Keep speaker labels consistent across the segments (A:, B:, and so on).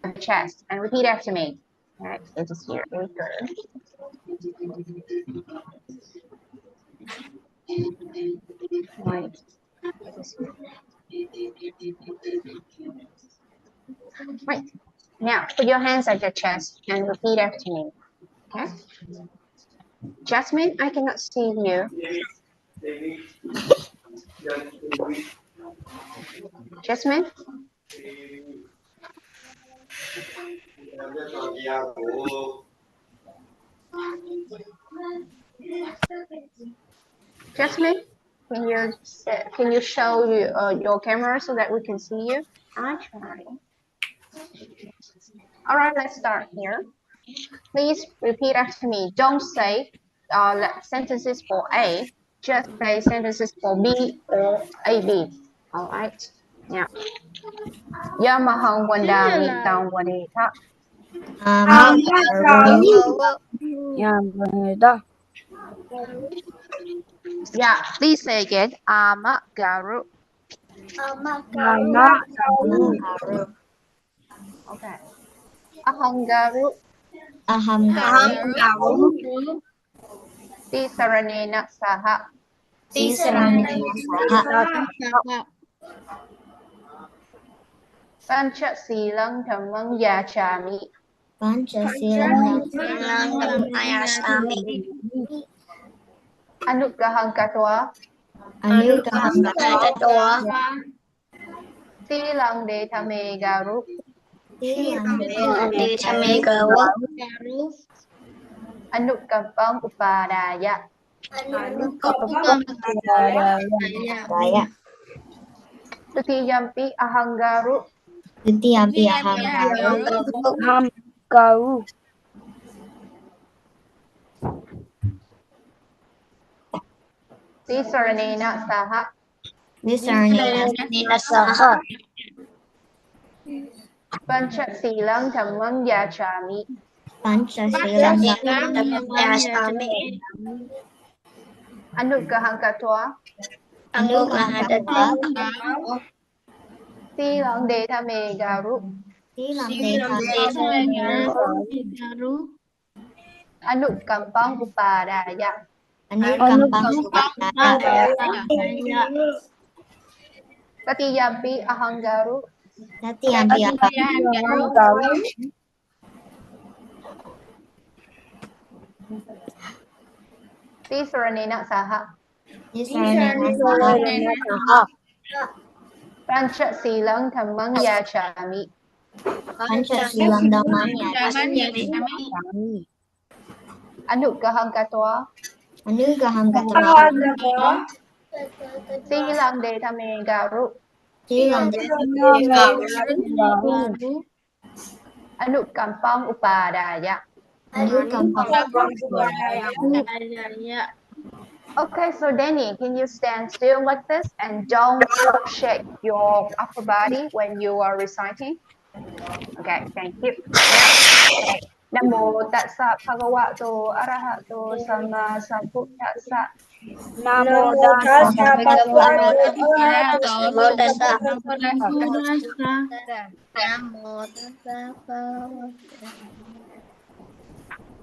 A: your chest and repeat after me. All right, it is here. Right. Right. Now, put your hands at your chest and repeat after me. Okay. Jasmine, I cannot see you. Jasmine? Jasmine, can you show your camera so that we can see you? I try. All right, let's start here. Please repeat after me. Don't say sentences for A. Just say sentences for B or AB. All right. Now, Yamahang Wandami Tang Wadita. Yeah, please say again. Amagaru. Okay. Ahangaru. Tisaranena Saha. Pancha Silang Dhammang Yachami. Anugahang Katwa. Silang De Thame Garu. Anukampang Upadaya. Tutiyampi Ahangaru. Tisaranena Saha. Pancha Silang Dhammang Yachami. Anugahang Katwa. Silang De Thame Garu. Anukampang Upadaya. Tatiyampi Ahangaru. Tisaranena Saha. Pancha Silang Dhammang Yachami. Anugahang Katwa. Silang De Thame Garu. Anukampang Upadaya. Okay, so Danny, can you stand still like this and don't shake your upper body when you are reciting? Okay, thank you. Okay. Namo Tassa Bhagavato Arahato Sammāsambuddhassa.
B: Namo Tassa Bhagavato Arahato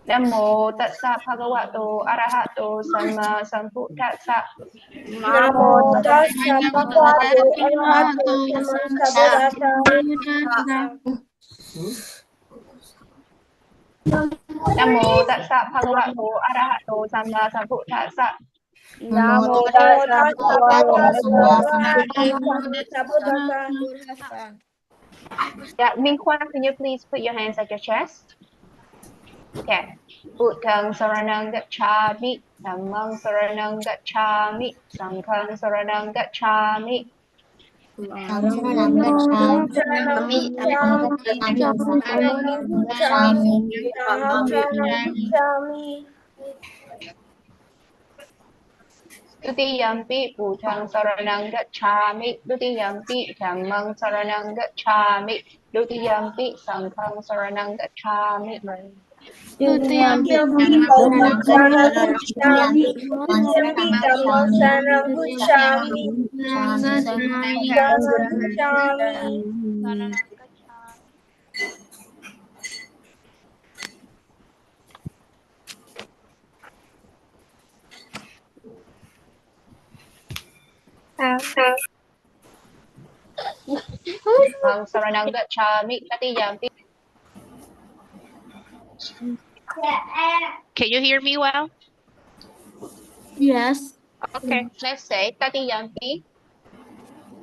A: Namo Tassa Bhagavato Arahato Sammāsambuddhassa.
B: Namo Tassa Bhagavato Arahato Sammāsambuddhassa.
A: Namo Tassa Bhagavato Arahato Sammāsambuddhassa.
B: Namo Tassa Bhagavato Sammāsambuddhassa.
A: Yeah, Minghua, can you please put your hands at your chest? Okay. Buddhaṃ Saranam Gacchāmi, Dhammam Saranam Gacchāmi, Sangham Saranam Gacchāmi. Dutiyampi Buddhaṃ Saranam Gacchāmi, Dutiyampi Dhammam Saranam Gacchāmi, Dutiyampi Sangham Saranam Gacchāmi.
B: Dutiyampi
A: Saranang gacchami tatiyampi. Can you hear me well?
B: Yes.
A: Okay, let's say tatiyampi.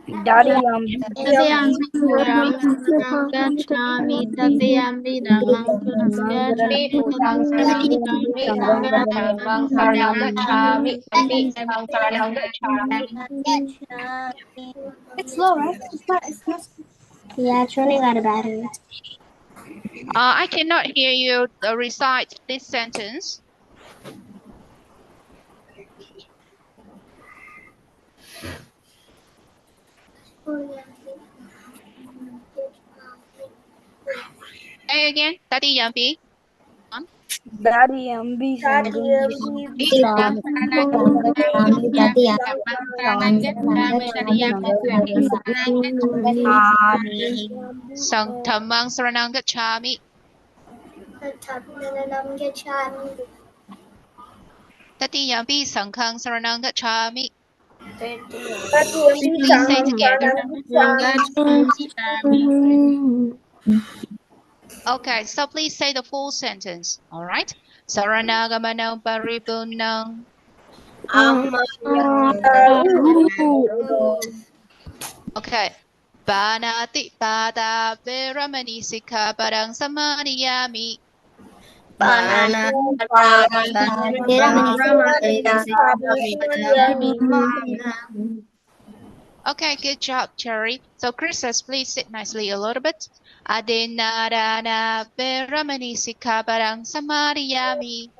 B: Tatiyampi dhammam gacchami tatiyampi dhammam gacchami
A: Buddhang saranang dhammang saranang gacchami. Saranang gacchami.
B: It's slow, right? It's not. Yeah, it's running out of battery.
A: I cannot hear you recite this sentence. Say again, tatiyampi.
B: Tatiyampi
A: Dhammang saranang gacchami. Tatiyampi sanghang saranang gacchami. Please say together. Okay, so please say the full sentence. All right. Saranagamanam paripurnam. Okay. Banati pada veramani sikkhapadang samadhiyami. Okay, good job, Cherry. So, Christos, please sit nicely a little bit. Adinadana veramani sikkhapadang samadhiyami.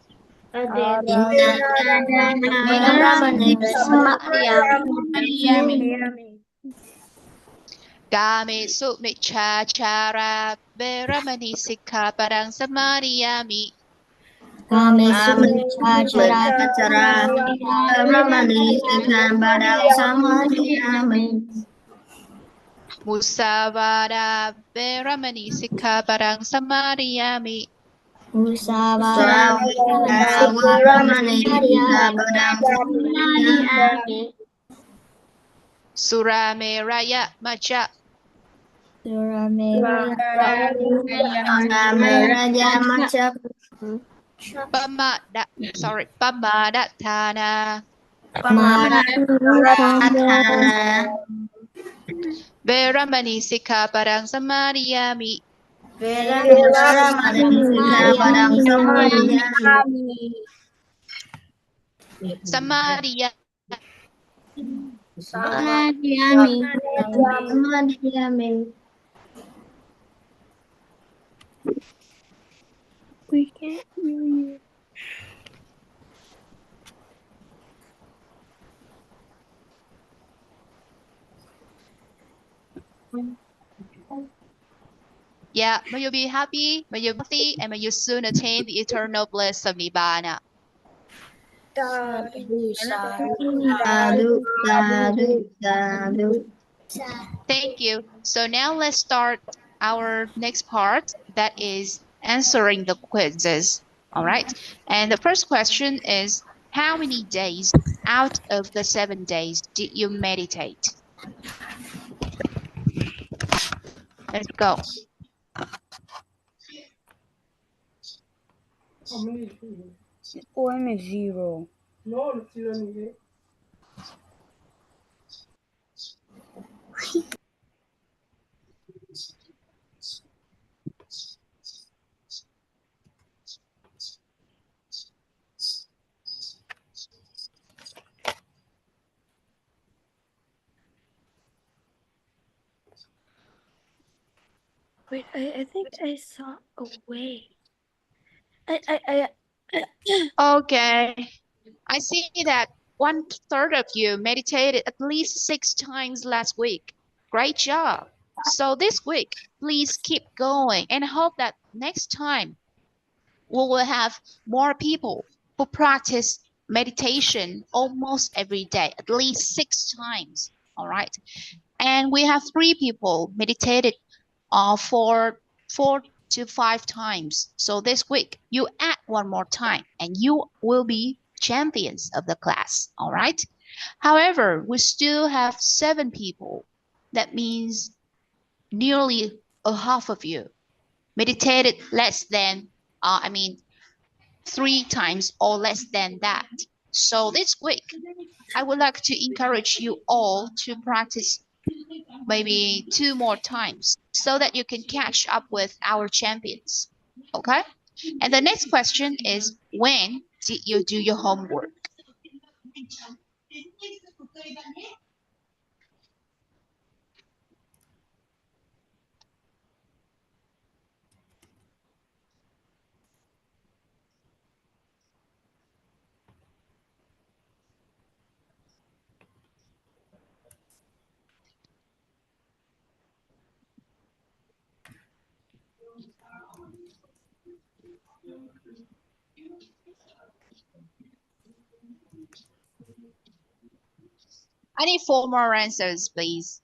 A: Game sumicchācara veramani sikkhapadang samadhiyami. Musavada veramani sikkhapadang samadhiyami. Surameraya maja. Pamadatthana. Veramani sikkhapadang samadhiyami. Samadhiyami.
B: We can't hear you.
A: Yeah, may you be happy, may you be healthy, and may you soon attain the eternal bliss of Nibbana. Thank you. So now let's start our next part, that is answering the quizzes. All right. And the first question is, how many days out of the 7 days did you meditate? Let's go.
B: I'm a 0. Wait, I think I saw a way.
A: Okay. I see that 1/3 of you meditated at least 6 times last week. Great job. So this week, please keep going and hope that next time we will have more people who practice meditation almost every day, at least 6 times. All right. And we have 3 people meditated for 4 to 5 times. So this week, you add 1 more time and you will be champions of the class. All right.
C: However, we still have 7 people. That means nearly a half of you meditated less than, 3 times or less than that. So this week, I would like to encourage you all to practice maybe 2 more times so that you can catch up with our champions. Okay? And the next question is, when did you do your homework? I need 4 more answers, please.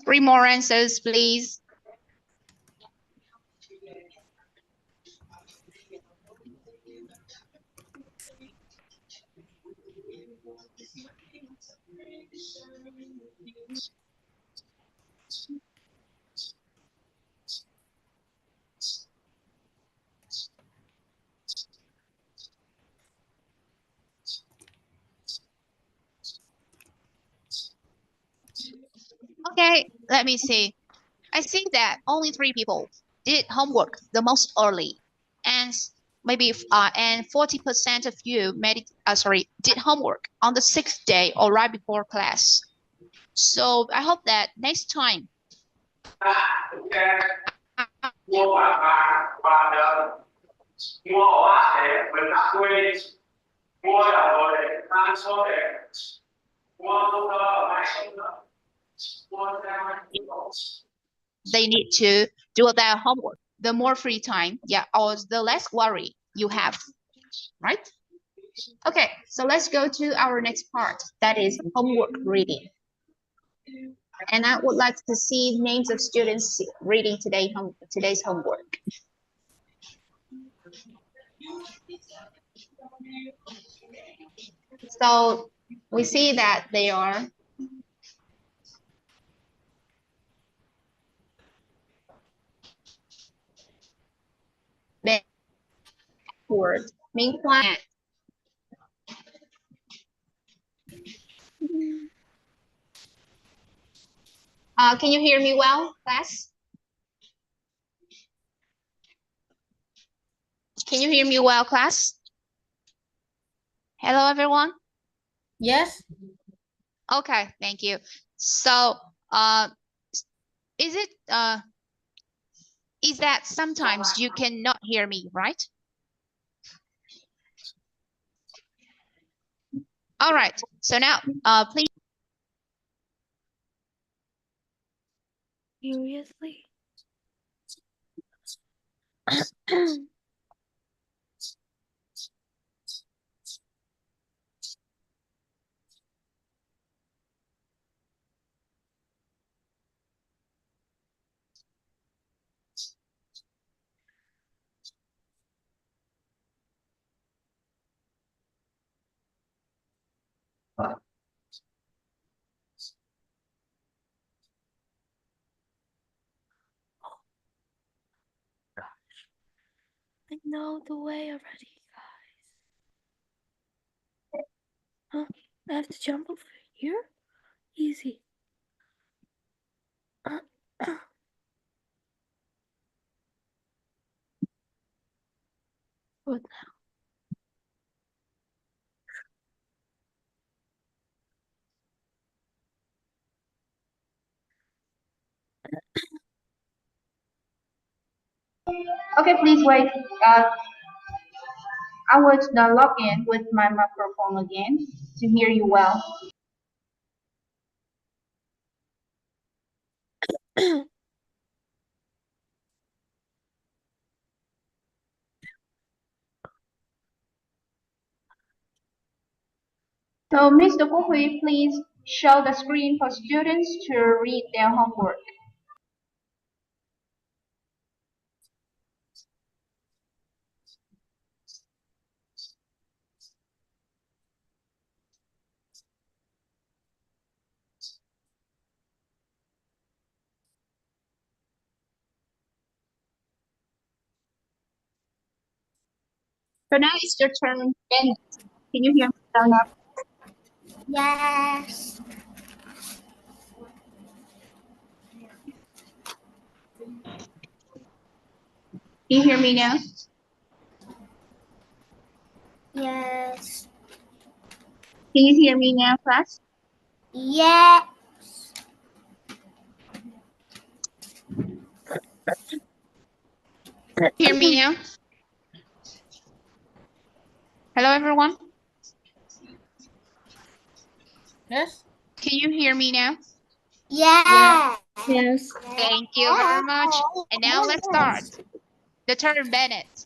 C: Three more answers, please. Okay, let me see. I think that only 3 people did homework the most early, and maybe 40% of you did homework on the 6th day or right before class. So I hope that next time. They need to do their homework. The more free time, or the less worry you have, right? Okay, so let's go to our next part. That is homework reading. And I would like to see names of students reading today's homework. So we see that they are backward, Minh Hoa. Can you hear me well, class? Can you hear me well, class? Hello, everyone?
D: Yes.
C: Okay, thank you. So, is that sometimes you cannot hear me, right? All right, so now, please.
B: Seriously? I know the way already, guys. Huh? I have to jump over here? Easy. What now?
A: Okay, please wait. I will log in with my microphone again to hear you well. So, Mr. Gu Hui, please show the screen for students to read their homework.
C: So now it's your turn, Ben. Can you hear me now?
B: Yes.
C: Can you hear me now?
B: Yes.
C: Can you hear me now, class?
B: Yes.
C: Hear me now? Hello, everyone.
B: Yes.
C: Can you hear me now?
B: Yes. Yes.
C: Thank you very much. And now let's start. The turn, Bennett.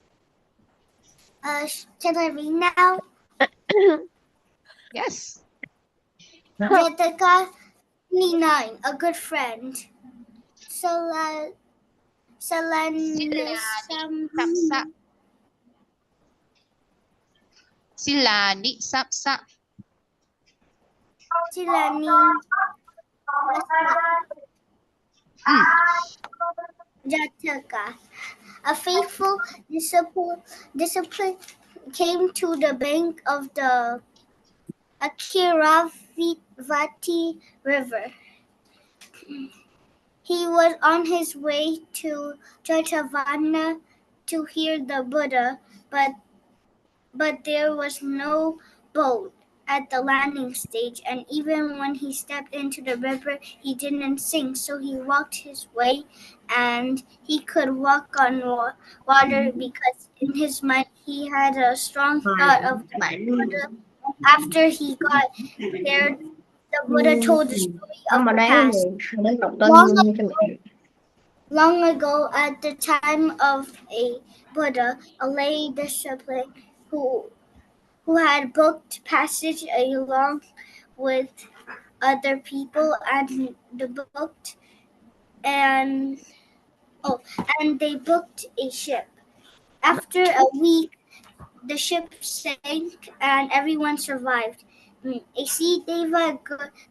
B: Can I read now?
C: Yes.
B: Jessica 29, a good friend. Sammāsambuddhassa.
C: Silani sapsa.
B: Jataka. A faithful disciple came to the bank of the Akiravati River. He was on his way to Jetavana to hear the Buddha, but there was no boat at the landing stage, and even when he stepped into the river, he didn't sink, so he walked his way, and he could walk on water because in his mind he had a strong thought of the Buddha. After he got there, the Buddha told the story of the past. Long ago, at the time of a Buddha, a lay disciple who had booked passage along with other people and they booked a ship. After a week, the ship sank and everyone survived. A sea deva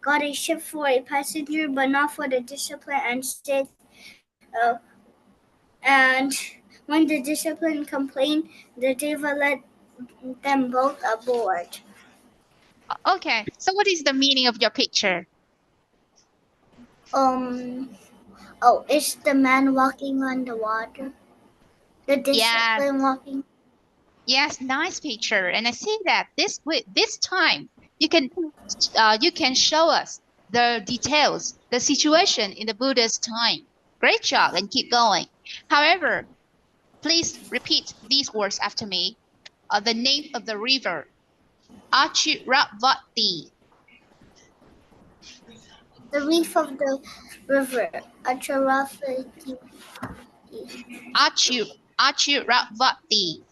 B: got a ship for a passenger, but not for the discipline, and when the discipline complained, the deva let them both aboard.
C: Okay, so what is the meaning of your picture?
B: It's the man walking on the water. The discipline walking.
C: Yes, nice picture. And I see that this time you can show us the details, the situation in the Buddha's time. Great job, and keep going. However, please repeat these words after me. The name of the river, Achiravati.
B: The reef of the river, Achiravati.
C: Achiravati.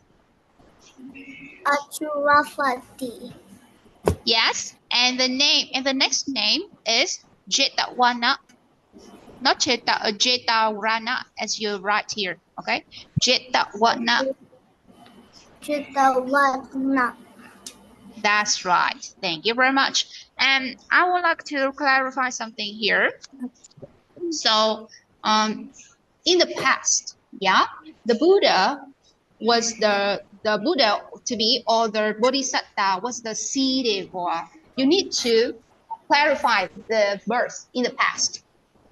B: Achiravati.
C: Yes, and the next name is Jetavana. Not Jetavana as you write here. Okay, Jetavana.
B: Jetavana.
C: That's right. Thank you very much. And I would like to clarify something here. So, in the past, the Buddha was the Buddha to be, or the Bodhisattva was the sea deva. You need to clarify the verse in the past.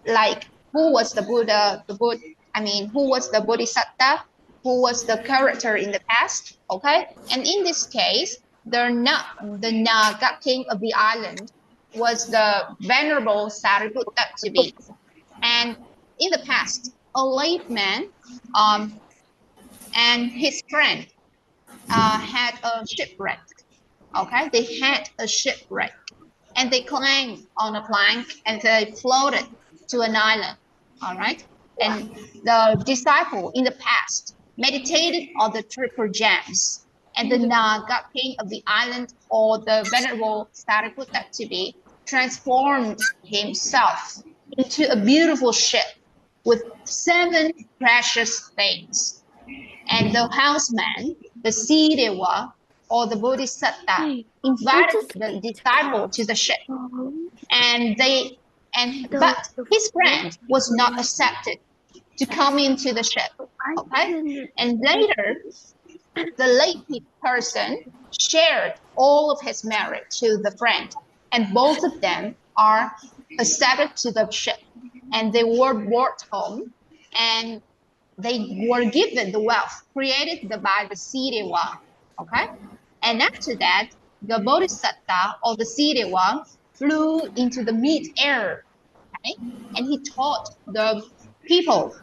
C: Like, who was the Buddha? Who was the Bodhisattva? Who was the character in the past? Okay, and in this case, the Naga king of the island was the venerable Sariputta to be. And in the past, a late man and his friend had a shipwreck. Okay, they had a shipwreck, and they climbed on a plank and they floated to an island. All right, and the disciple in the past meditated on the triple gems, and the Naga king of the island, or the venerable Sariputta to be, transformed himself into a beautiful ship with 7 precious things. And the houseman, the Siddhewa, or the Bodhisattva, invited the disciple to the ship. But his friend was not accepted to come into the ship. Okay? And later, the late person shared all of his merit to the friend, and both of them are accepted to the ship, and they were brought home, and they were given the wealth created by the Siddhewa. Okay, and after that, the Bodhisattva or the Siddhewa flew into the mid-air, okay? And he taught people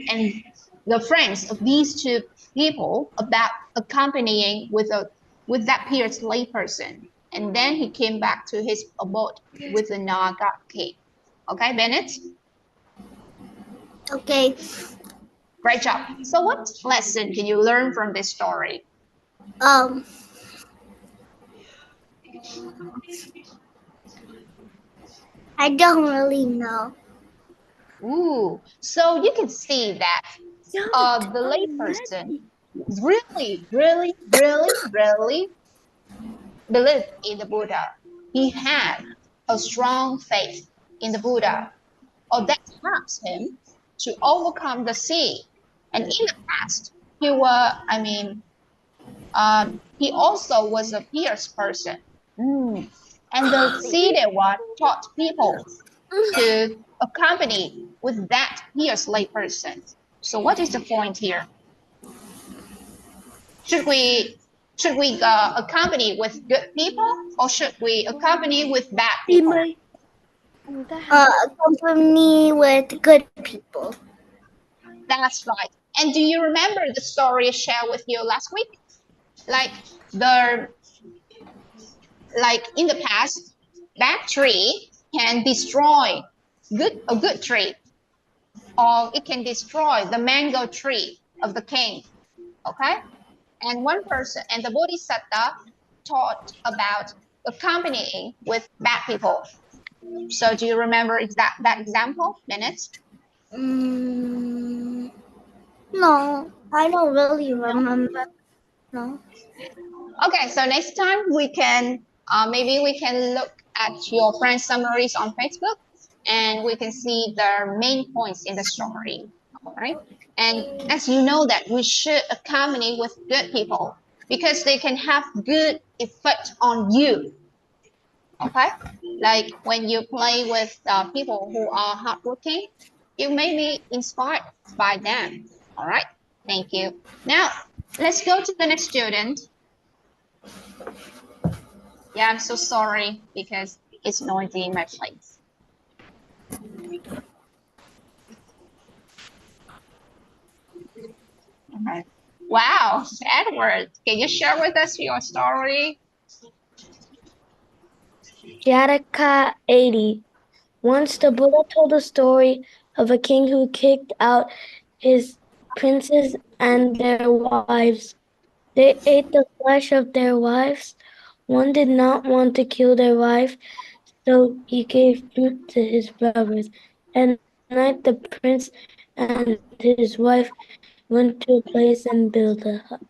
C: and the friends of these 2 people about accompanying with that pierced layperson. And then he came back to his abode with the Naga king. Okay, Bennett?
B: Okay.
C: Great job. So what lesson can you learn from this story?
B: I don't really know.
C: Ooh, so you can see that the layperson really believed in the Buddha. He had a strong faith in the Buddha, or that helps him to overcome the sea. And in the past, he also was a pious person. And the Siddhewa taught people to accompany with that pious layperson. So what is the point here? Should we accompany with good people, or should we accompany with bad people?
B: Accompany with good people.
C: That's right. And do you remember the story I shared with you last week? Like in the past, bad tree can destroy a good tree, or it can destroy the mango tree of the king. Okay? And one person, and the Bodhisattva taught about accompanying with bad people. So do you remember that example, Bennett?
B: No, I don't really remember. No.
C: Okay, so next time we can maybe we can look at your friend summaries on Facebook, and we can see the main points in the story. All right, and as you know that we should accompany with good people because they can have good effect on you. Okay, like when you play with people who are hardworking, you may be inspired by them. All right, thank you. Now let's go to the next student. Yeah, I'm so sorry because it's noisy in my place. Okay. Wow, Edward, can you share with us your story?
D: Jataka 80. Once the Buddha told a story of a king who kicked out his princes and their wives. They ate the flesh of their wives. One did not want to kill their wife, so he gave fruit to his brothers. At night the prince and his wife went to a place and built a hut.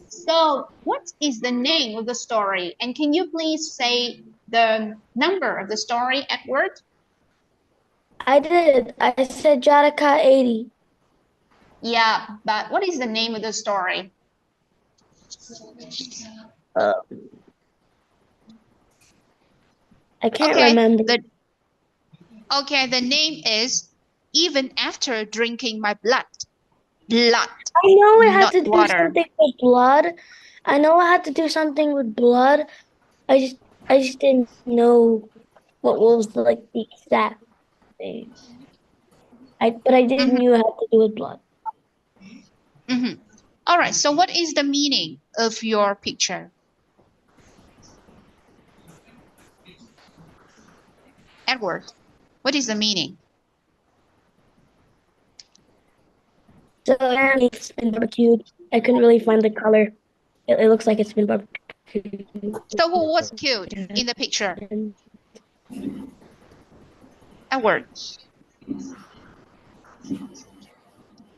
C: So what is the name of the story? And can you please say the number of the story, Edward?
D: I did. I said Jataka 80.
C: Yeah, but what is the name of the story?
D: I can't remember.
C: The name is Even After Drinking My Blood. Blood.
D: I know it had to do
C: water.
D: something with blood. I know I had to do something with blood. I just didn't know what was like the exact thing. But I did knew it had to do with blood.
C: All right. So what is the meaning of your picture? Edward, what is the meaning?
D: So it's been barbecued. I couldn't really find the color. It looks like it's been barbecued.
C: So who was killed in the picture? Edward.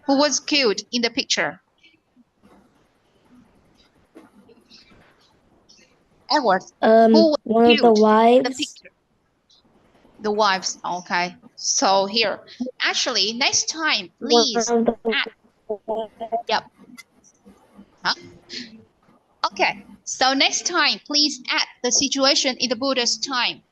C: Who was killed in the picture? Edward. Who was
D: one of the
C: killed in the
D: wives.
C: picture? The wives. Okay. So here, actually, next time, please. Yep. Huh? Okay. So next time, please add the situation in the Buddha's time.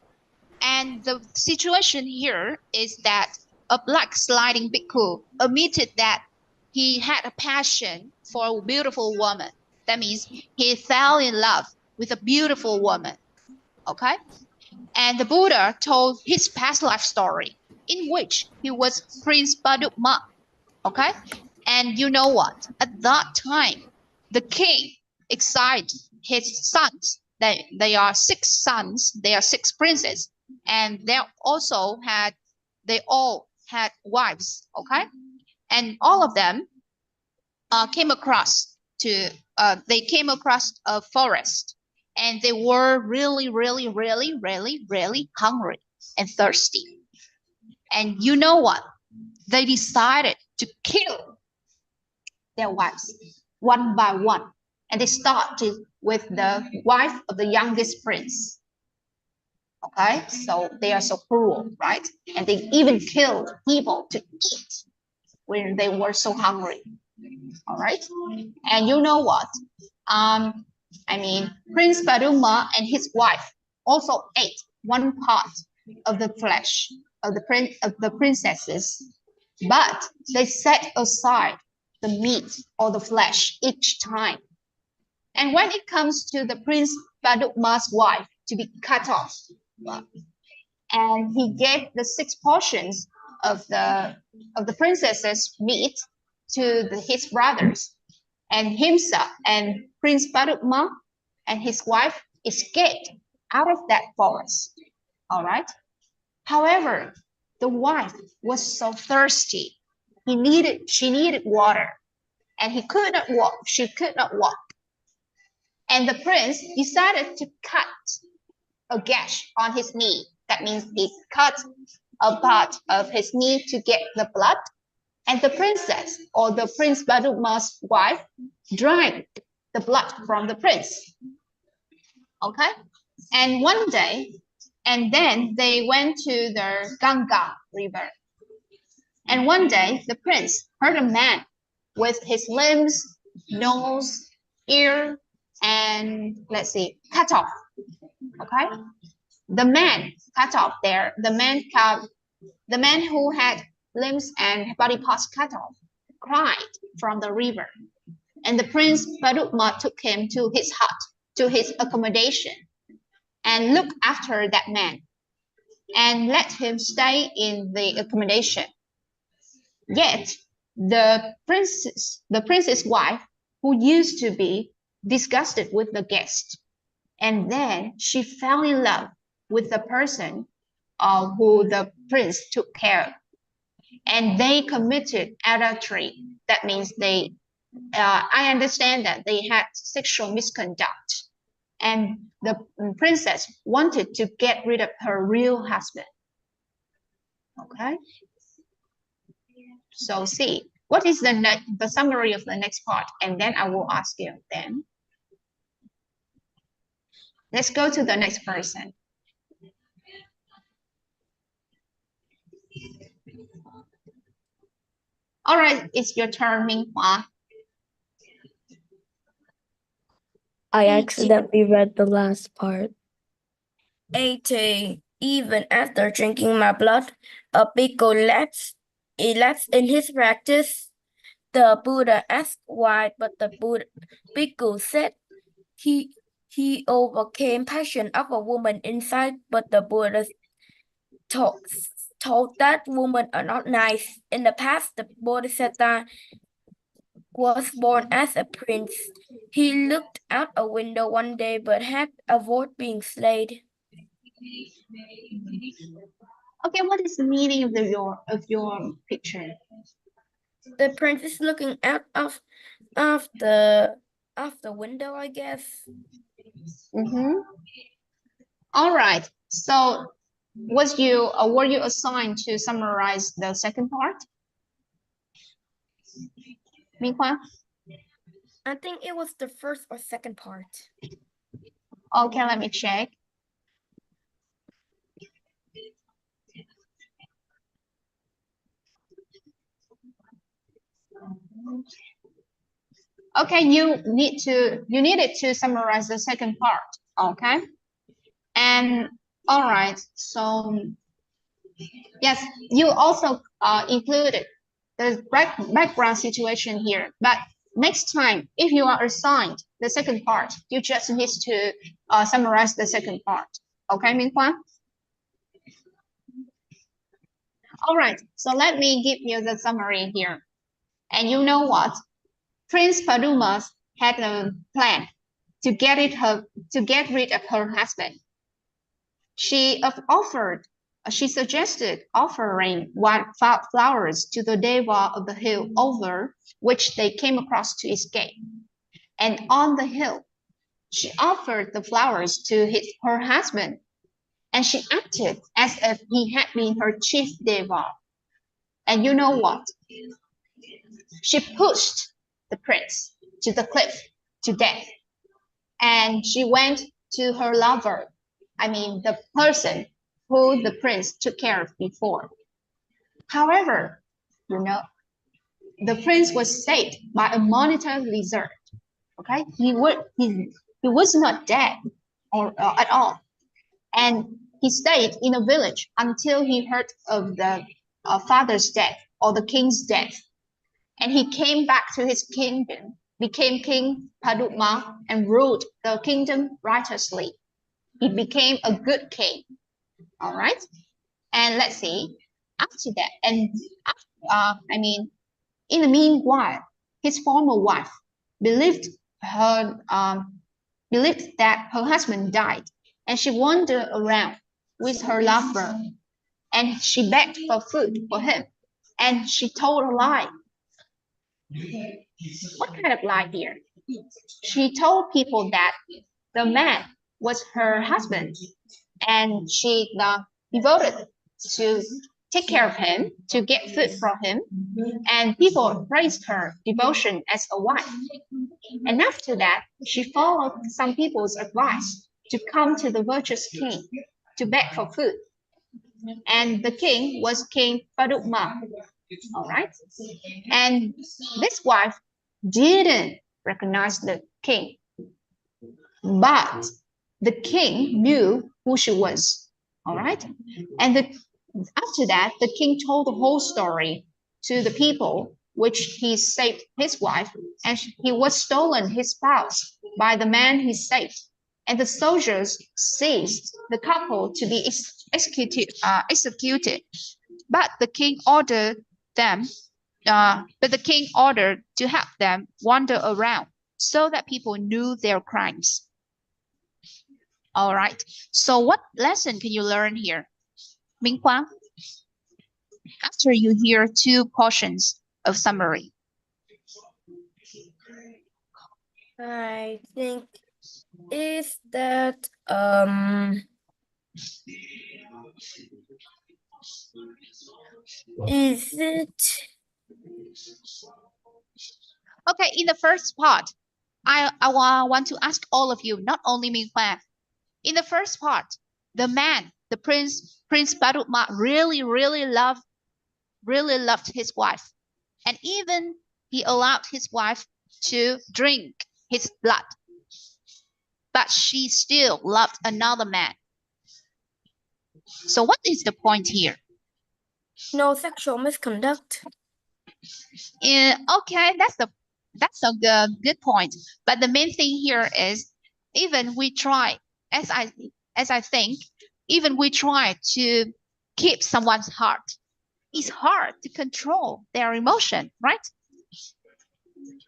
C: And the situation here is that a black sliding bhikkhu admitted that he had a passion for a beautiful woman. That means he fell in love with a beautiful woman. Okay? And the Buddha told his past life story in which he was Prince Padukma. Okay? And you know what? At that time, the king exiled his sons. They are 6 sons. They are 6 princes. And they all had wives, okay? And all of them came across a forest, and they were really hungry and thirsty. And you know what? They decided to kill their wives one by one. And they started with the wife of the youngest prince. Okay, so they are so cruel, right? And they even killed people to eat when they were so hungry. All right, and you know what? Prince Paduma and his wife also ate one part of the flesh of the princesses, but they set aside the meat or the flesh each time. And when it comes to the Prince Paduma's wife to be cut off, and he gave the 6 portions of the princess's meat to his brothers, and himself and Prince Paduma and his wife escaped out of that forest. All right. However, the wife was so thirsty. She needed water, and he could not walk. She could not walk. And the prince decided to cut a gash on his knee. That means he cut a part of his knee to get the blood. And the princess, or the Prince Paduma's wife, drank the blood from the prince. Okay? And one day, and then they went to the Ganga river. And one day, the prince heard a man with his limbs, nose, ear, and cut off. Okay? The man cut off there. The man who had limbs and body parts cut off cried from the river. And the Prince Padukma took him to his hut, to his accommodation, and looked after that man and let him stay in the accommodation. Yet the prince's wife, who used to be disgusted with the guest, and then she fell in love with the person who the prince took care of, and they committed adultery. That means I understand that they had sexual misconduct, and the princess wanted to get rid of her real husband. Okay. So see, what is the summary of the next part? And then I will ask you then. Let's go to the next person. All right, it's your turn, Minghua.
D: I accidentally read the last part.
E: 18. Even after drinking my blood, a bhikkhu lacks in his practice. The Buddha asked why, but the bhikkhu said he overcame passion of a woman inside, but the Buddha told that women are not nice. In the past, the Bodhisattva was born as a prince. He looked out a window one day but had avoided being slayed.
C: Okay, what is the meaning of your picture?
E: The prince is looking out of the window, I guess.
C: All right. So were you assigned to summarize the second part? Minh Khoa?
E: I think it was the first or second part.
C: Okay, let me check. Okay, you needed to summarize the second part. Okay. And all right, so yes, you also included the background situation here. But next time, if you are assigned the second part, you just need to summarize the second part. Okay, Minh Khoa? All right, so let me give you the summary here. And you know what? Prince Paduma had a plan to get rid of her husband. She suggested offering white flowers to the deva of the hill over which they came across to escape. And on the hill, she offered the flowers to her husband, and she acted as if he had been her chief deva. And you know what? She pushed the prince to the cliff to death. And she went to her lover, I mean the person who the prince took care of before. However, you know, the prince was saved by a monitor lizard. Okay, he was not dead at all, and he stayed in a village until he heard of the father's death or the king's death, and he came back to his kingdom, became King Paduma, and ruled the kingdom righteously. He became a good king. All right, and let's see. After that, and in the meanwhile, his former wife believed that her husband died, and she wandered around with her lover, and she begged for food for him, and she told a lie. What kind of lie here? She told people that the man was her husband, and she devoted to take care of him, to get food from him, and people praised her devotion as a wife. And after that, she followed some people's advice to come to the virtuous king to beg for food. And the king was King Paduma. All right. And this wife didn't recognize the king, but the king knew who she was. All right. And after that, the king told the whole story to the people, which he saved his wife, and he was stolen his spouse by the man he saved. And the soldiers seized the couple to be executed. But the king ordered to help them wander around so that people knew their crimes. All right. So what lesson can you learn here? Minh Khoa, after you hear two portions of summary.
E: I think is that is it?
C: Okay, in the first part, I want to ask all of you, not only Minh Khoa. In the first part, the man, the Prince Paduma, really loved his wife, and even he allowed his wife to drink his blood, but she still loved another man. So what is the point here?
E: No sexual misconduct.
C: Okay, that's a good point. But the main thing here is, even we try, as I think, even we try to keep someone's heart, it's hard to control their emotion, right?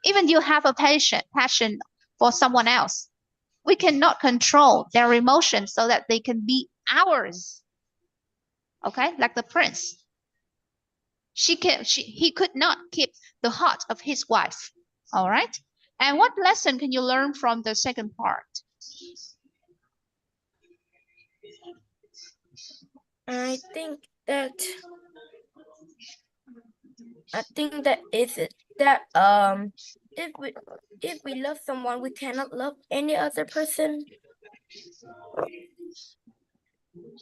C: Even you have a passion for someone else, we cannot control their emotion so that they can be ours. Okay, like the prince. He could not keep the heart of his wife. All right. And what lesson can you learn from the second part?
E: I think that is it that if we love someone, we cannot love any other person.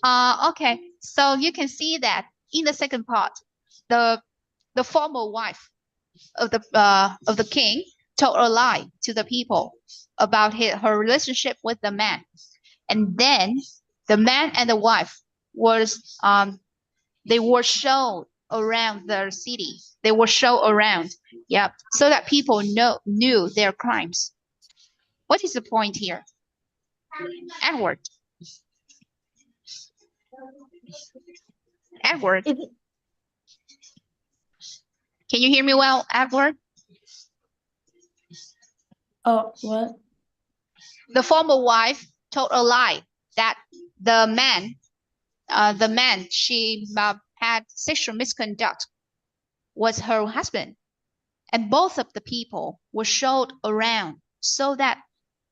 C: Okay, so you can see that in the second part, the former wife of the king told a lie to the people about her relationship with the man, and then the man and the wife was they were shown around the city. They were shown around, yeah, so that people knew their crimes. What is the point here, Edward? Edward, can you hear me well, Edward?
E: Oh, what?
C: The former wife told a lie that the man she had sexual misconduct was her husband, and both of the people were showed around so that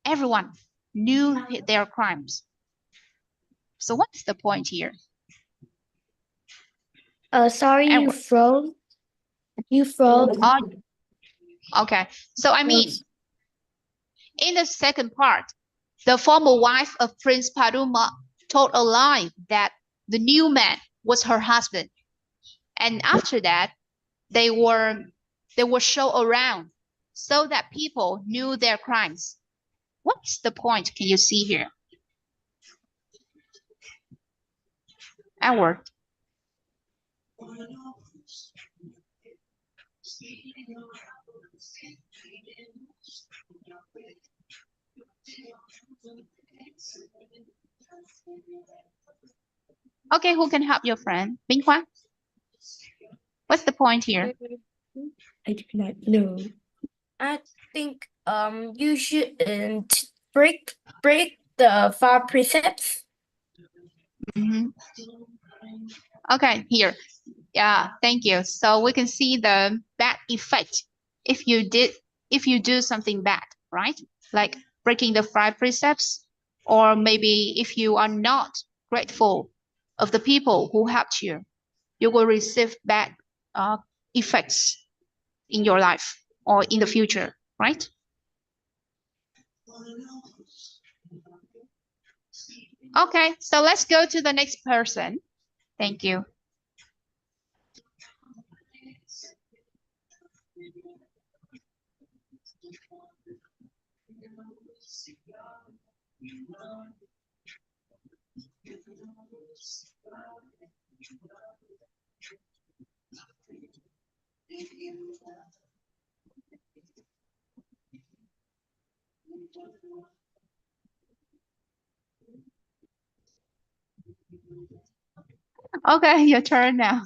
C: everyone knew their crimes. So what's the point here?
D: Sorry, you
C: Edward.
D: froze. You froze.
C: Okay, so I mean, in the second part, the former wife of Prince Paduma told a lie that the new man was her husband, and after that, they were shown around so that people knew their crimes. What's the point? Can you see here, Edward? Okay, who can help your friend? Bing Hua? What's the point here?
D: I do not know.
E: I think you shouldn't break the 5 precepts.
C: Okay, here. Yeah, thank you. So we can see the bad effect if you do something bad, right? Like breaking the 5 precepts, or maybe if you are not grateful of the people who helped you, you will receive bad effects in your life or in the future, right? Okay, so let's go to the next person. Thank you. Okay, your turn now.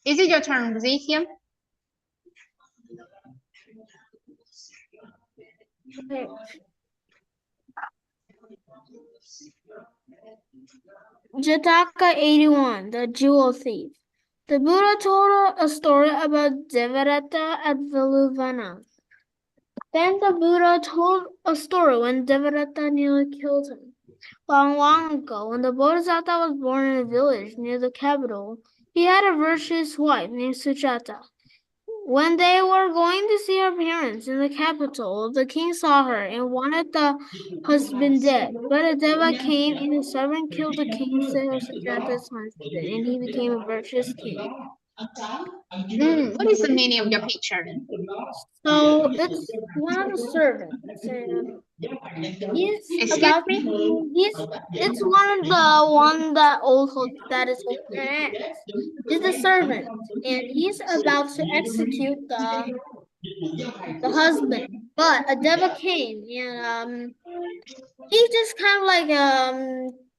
C: Is it your turn, Zixian?
D: Okay. Jataka 81, the jewel thief. The Buddha told a story about Devadatta at Veluvana. Then the Buddha told a story when Devadatta nearly killed him. Long ago, when the Bodhisattva was born in a village near the capital, he had a virtuous wife named Sujata. When they were going to see her parents in the capital, the king saw her and wanted the husband dead. But a deva came and a servant killed the king instead of Sujata's husband, and he became a virtuous king.
C: What is the meaning of your picture?
D: So it's one of the servants, and
C: Excuse me?
D: it's one that is holding an axe. He's the servant, and he's about to execute the husband. But a devil came, and he just kind of like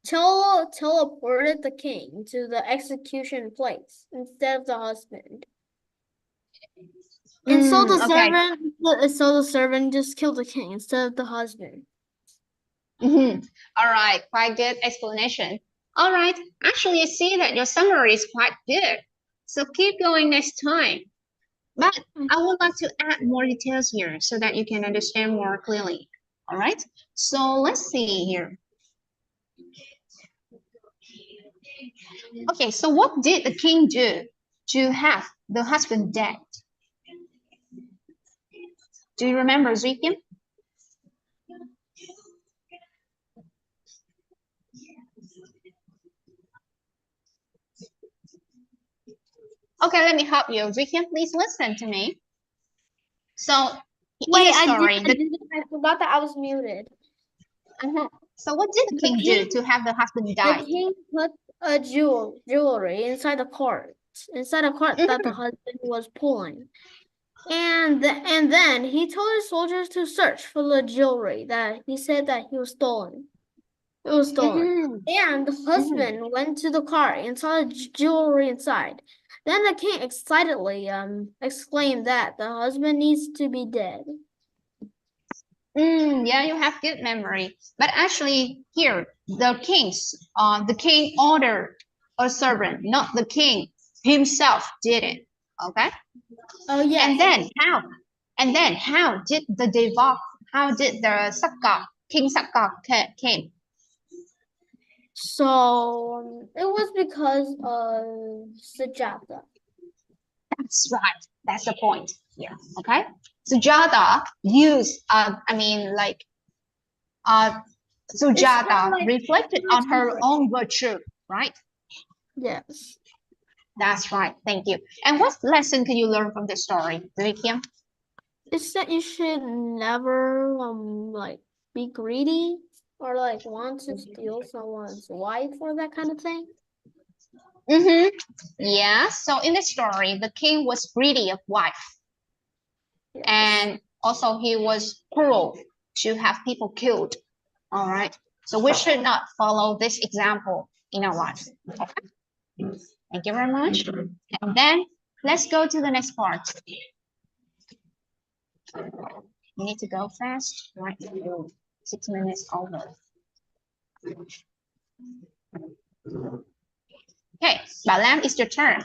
D: teleported the king to the execution place instead of the husband. And so the
A: Okay.
D: servant just killed the king instead of the husband.
A: All right, quite good explanation. All right, actually, I see that your summary is quite good. So keep going next time. But I would like to add more details here so that you can understand more clearly. All right, so let's see here. Okay, so what did the king do to have the husband dead? Do you remember, Zuikim? Okay, let me help you. Zuikim, please listen to me. So,
D: Wait,
A: I
D: forgot that I was muted.
A: So what did the king do to have the husband die?
D: The king put a jewelry inside the cart that the husband was pulling. And then he told his soldiers to search for the jewelry that he said that he was stolen. It was stolen. And the husband went to the cart and saw the jewelry inside. Then the king excitedly exclaimed that the husband needs to be dead.
A: Yeah, you have good memory. But actually here, the king ordered a servant, not the king himself did it. Okay?
D: Oh yeah.
A: And then how did the King Sakka came?
D: So it was because of Sujata.
A: That's right. That's the point here. Okay. Sujata used, Sujata reflected on her own virtue, right?
D: Yes.
A: That's right. Thank you. And what lesson can you learn from this story, Vivian?
D: It's that you should never be greedy or want to steal someone's wife or that kind of thing.
A: Yeah. So in the story, the king was greedy of wife. Yes. And also he was cruel to have people killed. All right. So we should not follow this example in our life. Okay. Thank you very much. And then let's go to the next part. You need to go fast, right? 6 minutes over. Okay, Bảo Lam, it's your turn.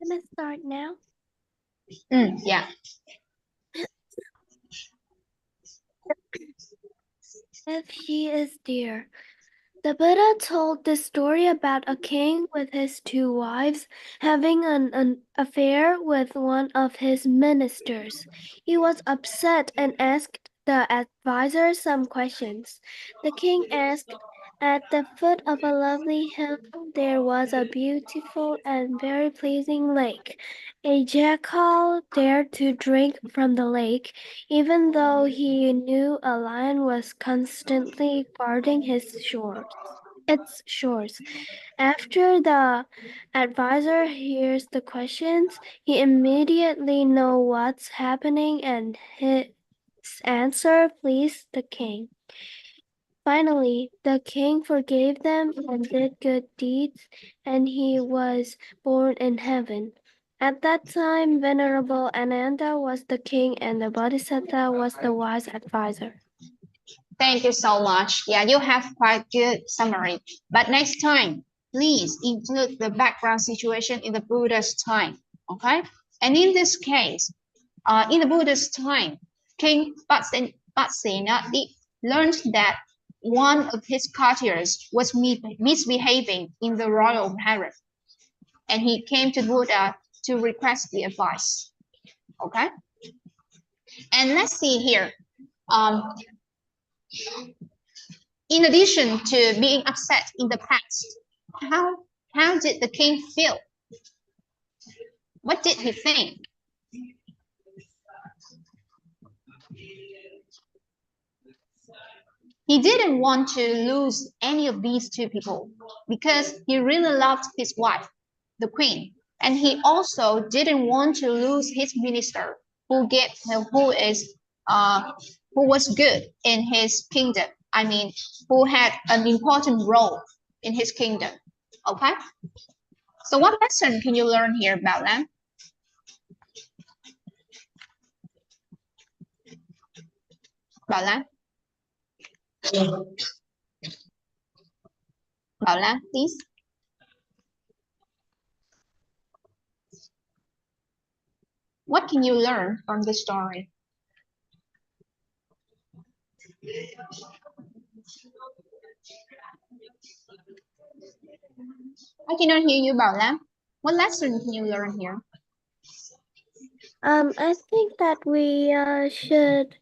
D: Can I start now?
A: Yeah.
D: If she is dear. The Buddha told this story about a king with his 2 wives having an affair with one of his ministers. He was upset and asked the advisor some questions. The king asked, at the foot of a lovely hill there was a beautiful and very pleasing lake. A jackal dared to drink from the lake, even though he knew a lion was constantly guarding its shores. After the advisor hears the questions, he immediately knows what's happening and his answer pleased the king. Finally, the king forgave them and did good deeds, and he was born in heaven. At that time, Venerable Ananda was the king and the Bodhisattva was the wise advisor.
A: Thank you so much. Yeah, you have quite good summary. But next time, please include the background situation in the Buddha's time. Okay? And in this case, in the Buddha's time, King Vatsena learned that one of his courtiers was misbehaving in the royal harem. And he came to Buddha to request the advice. Okay? And let's see here. In addition to being upset in the past, how did the king feel? What did he think? He didn't want to lose any of these 2 people because he really loved his wife, the queen, and he also didn't want to lose his minister who was good in his kingdom. I mean, who had an important role in his kingdom.
C: Okay. So what lesson can you learn here about that? Bảo Lan. Bảo Lan, please. What can you learn from the story? I cannot hear you, Bảo Lan. What lesson can you learn here?
D: I think that we should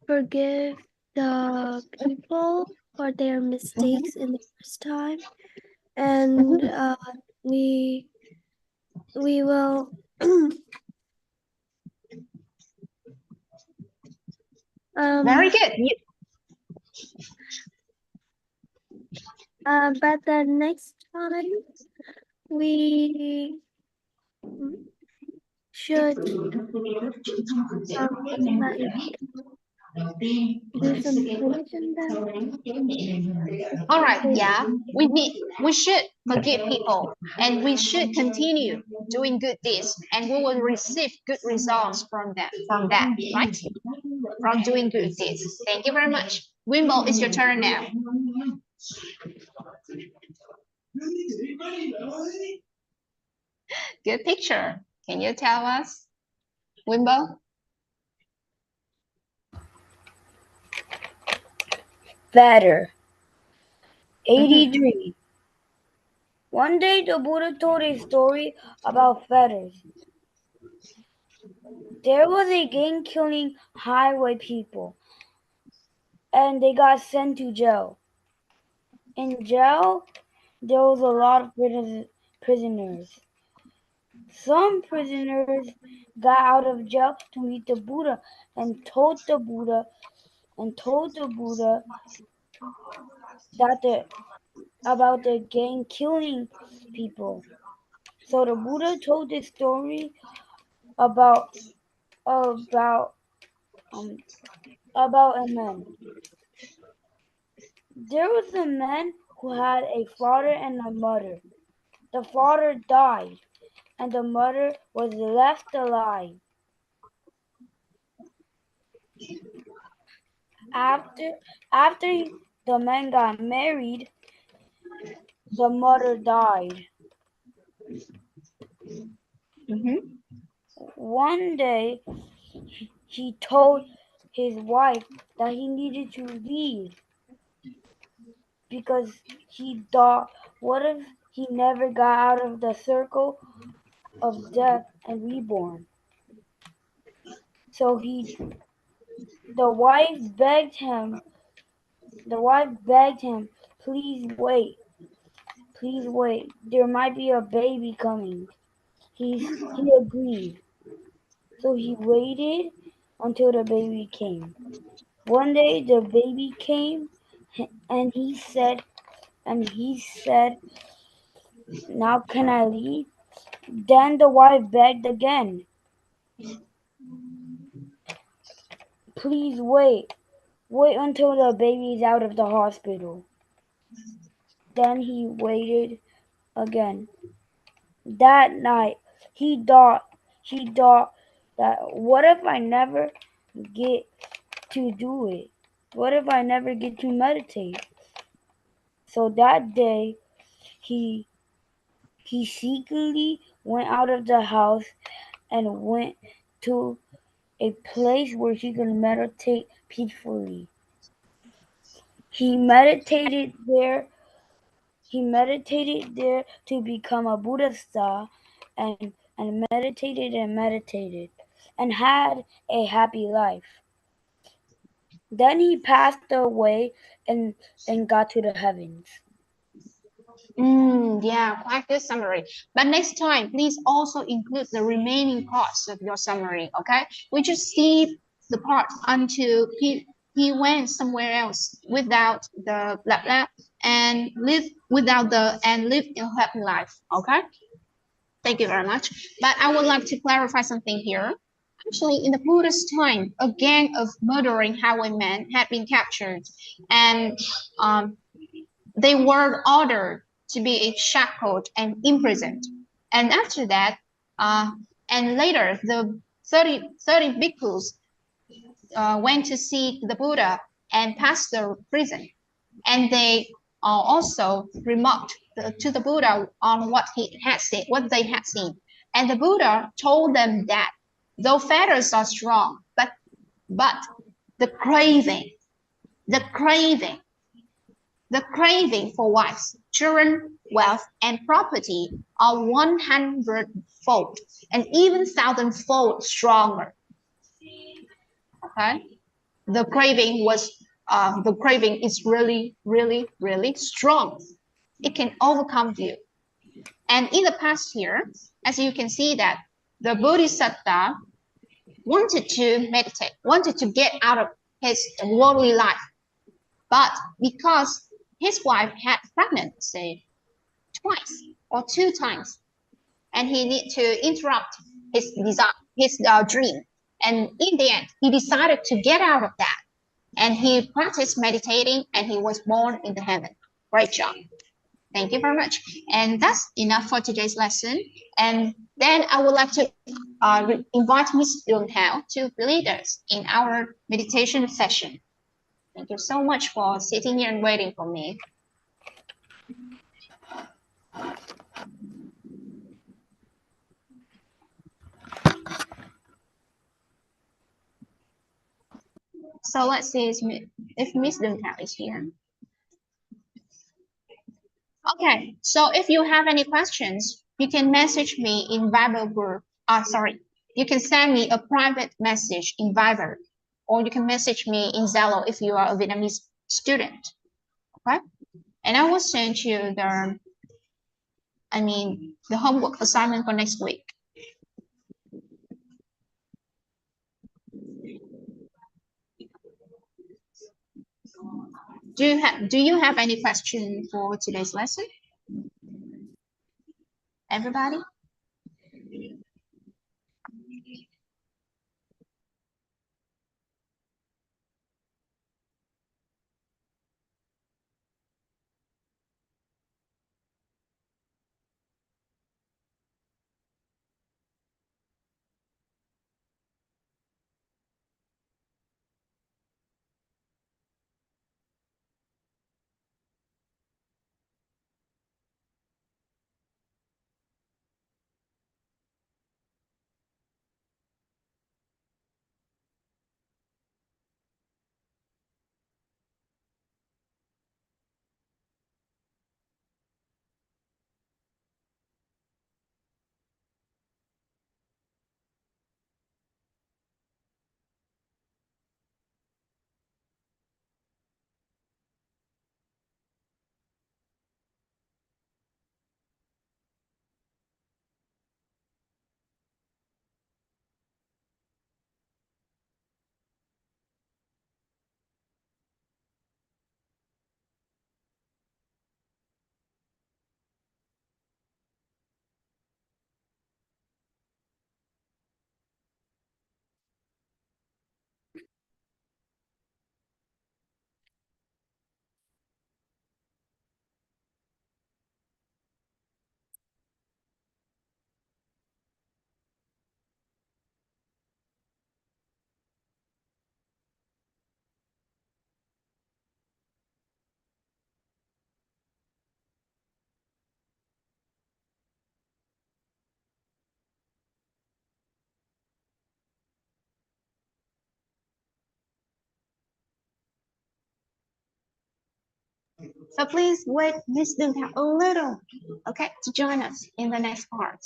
D: forgive the people for their mistakes in the first time, and we will
C: Very good.
D: but the next time we should do some punishment then.
C: All right, yeah, we should forgive people, and we should continue doing good deeds, and we will receive good results from that, right? From doing good deeds. Thank you very much. Wimbo, it's your turn now. Good picture. Can you tell us, Wimbo?
E: Feather. 83. One day the Buddha told a story about feathers. There was a gang killing highway people, and they got sent to jail. In jail, there was a lot of prisoners. Some prisoners got out of jail to meet the Buddha and told the Buddha that about the gang killing people. So the Buddha told this story about a man. There was a man who had a father and a mother. The father died, and the mother was left alive. After the man got married, the mother died. One day, he told his wife that he needed to leave because he thought, what if he never got out of the circle of death and reborn? So the wife begged him, please wait, there might be a baby coming. He agreed. So he waited until the baby came. One day the baby came, and he said, now can I leave? Then the wife begged again, please wait until the baby is out of the hospital. Then he waited again. That night he thought that what if I never get to do it? What if I never get to meditate? So that day he secretly went out of the house and went to a place where he could meditate peacefully. He meditated there to become a Buddhista, and meditated and had a happy life. Then he passed away and got to the heavens.
C: Yeah, quite good summary. But next time, please also include the remaining parts of your summary, okay? We just skip the part until he went somewhere else without the blah blah and live a happy life, okay? Thank you very much. But I would like to clarify something here. Actually, in the Buddha's time, a gang of murdering highwaymen had been captured, and they were ordered to be shackled and imprisoned. And after that, and later, the 30 bhikkhus went to see the Buddha and passed the prison. And they also remarked to the Buddha on what he had said, what they had seen. And the Buddha told them that though fetters are strong, but the craving for wives, children, wealth, and property are 100-fold and even 1,000-fold stronger. Okay, the craving is really, really, really strong. It can overcome you. And in the past here, as you can see that the Bodhisattva wanted to meditate, wanted to get out of his worldly life. But because his wife had pregnancy twice or 2 times, and he need to interrupt his dream. And in the end, he decided to get out of that. And he practiced meditating, and he was born in the heaven. Great job. Thank you very much. And that's enough for today's lesson. And then I would like to invite Ms. Dung Hao to lead us in our meditation session. Thank you so much for sitting here and waiting for me. So let's see if Ms. Dung Hao is here. Okay, so if you have any questions, you can message me in Viber group. You can send me a private message in Viber, or you can message me in Zello if you are a Vietnamese student. Okay, and I will send you the homework assignment for next week. Do you have any question for today's lesson? Everybody? So please wait Ms. Dung Hao a little, okay, to join us in the next part.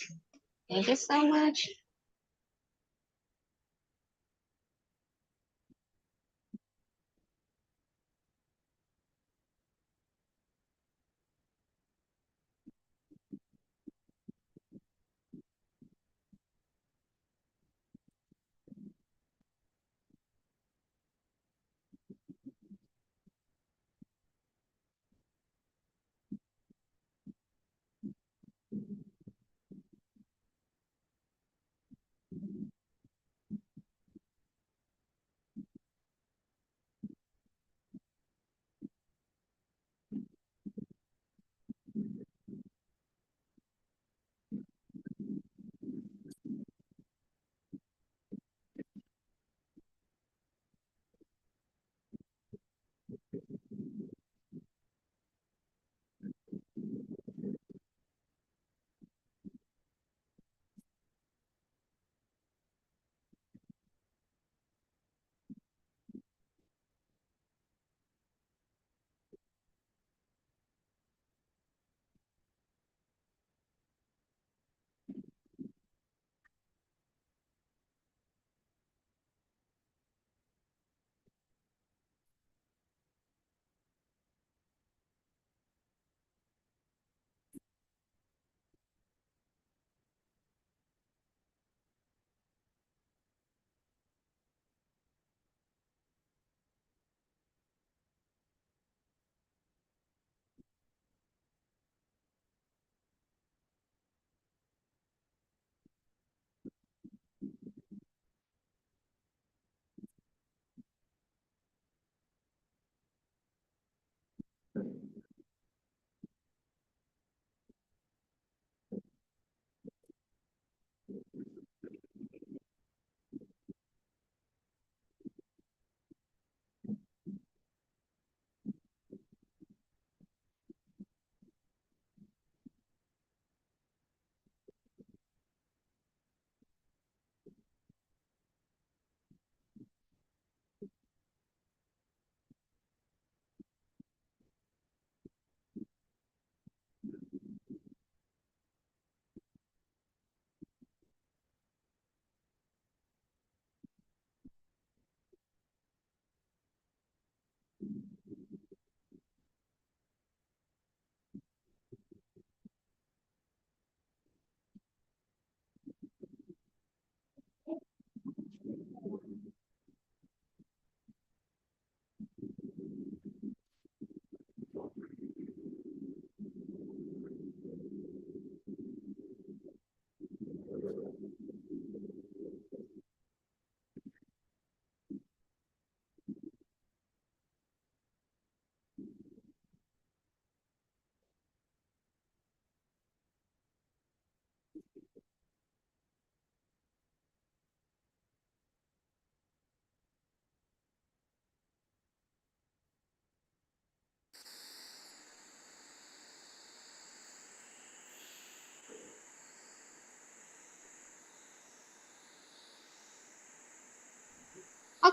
C: Thank you so much.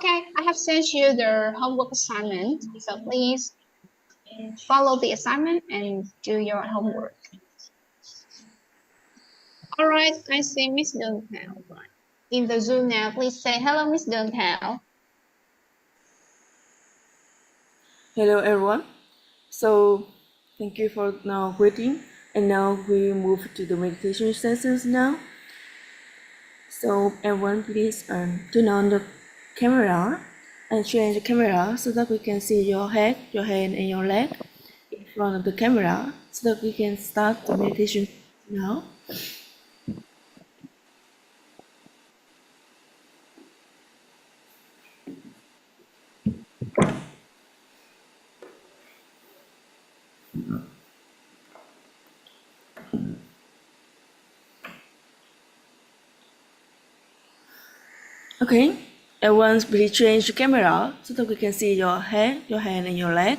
C: Okay, I have sent you the homework assignment, so please follow the assignment and do your homework. All right, I see Miss Đơn Thảo in the Zoom now. Please say hello, Miss Đơn Thảo.
F: Hello everyone. So thank you for now waiting, and now we move to the meditation sessions now. So everyone please turn on the camera and change the camera so that we can see your head, your hand and your leg in front of the camera so that we can start the meditation now. Okay, everyone please change the camera so that we can see your head, your hand and your leg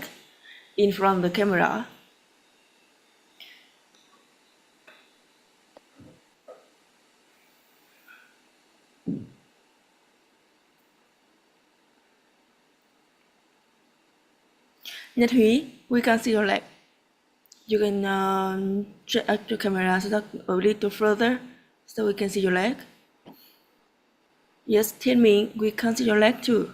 F: in front of the camera. Nhật Thúy, we can see your leg. You can check out your camera so that a little further so we can see your leg. Yes, Thiên, we can see your leg too.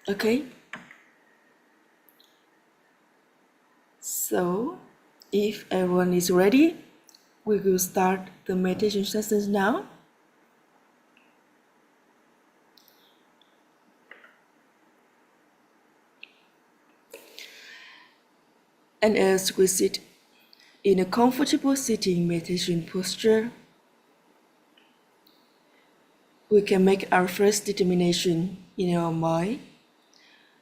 F: Okay. So, if everyone is ready, we will start the meditation sessions now. And as we sit in a comfortable sitting meditation posture, we can make our first determination in our mind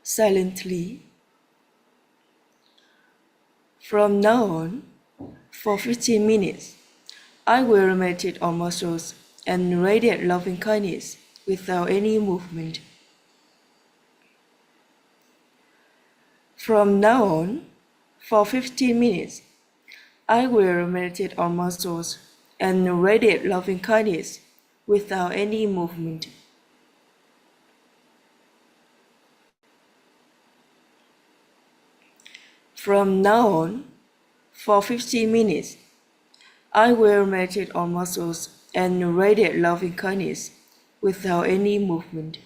F: silently. From now on, for 15 minutes, I will meditate on muscles and radiate loving kindness without any movement. From now on, for 15 minutes, I will meditate on muscles and radiate loving kindness without any movement. From now on, for 15 minutes, I will meditate on muscles and radiate loving kindness without any movement.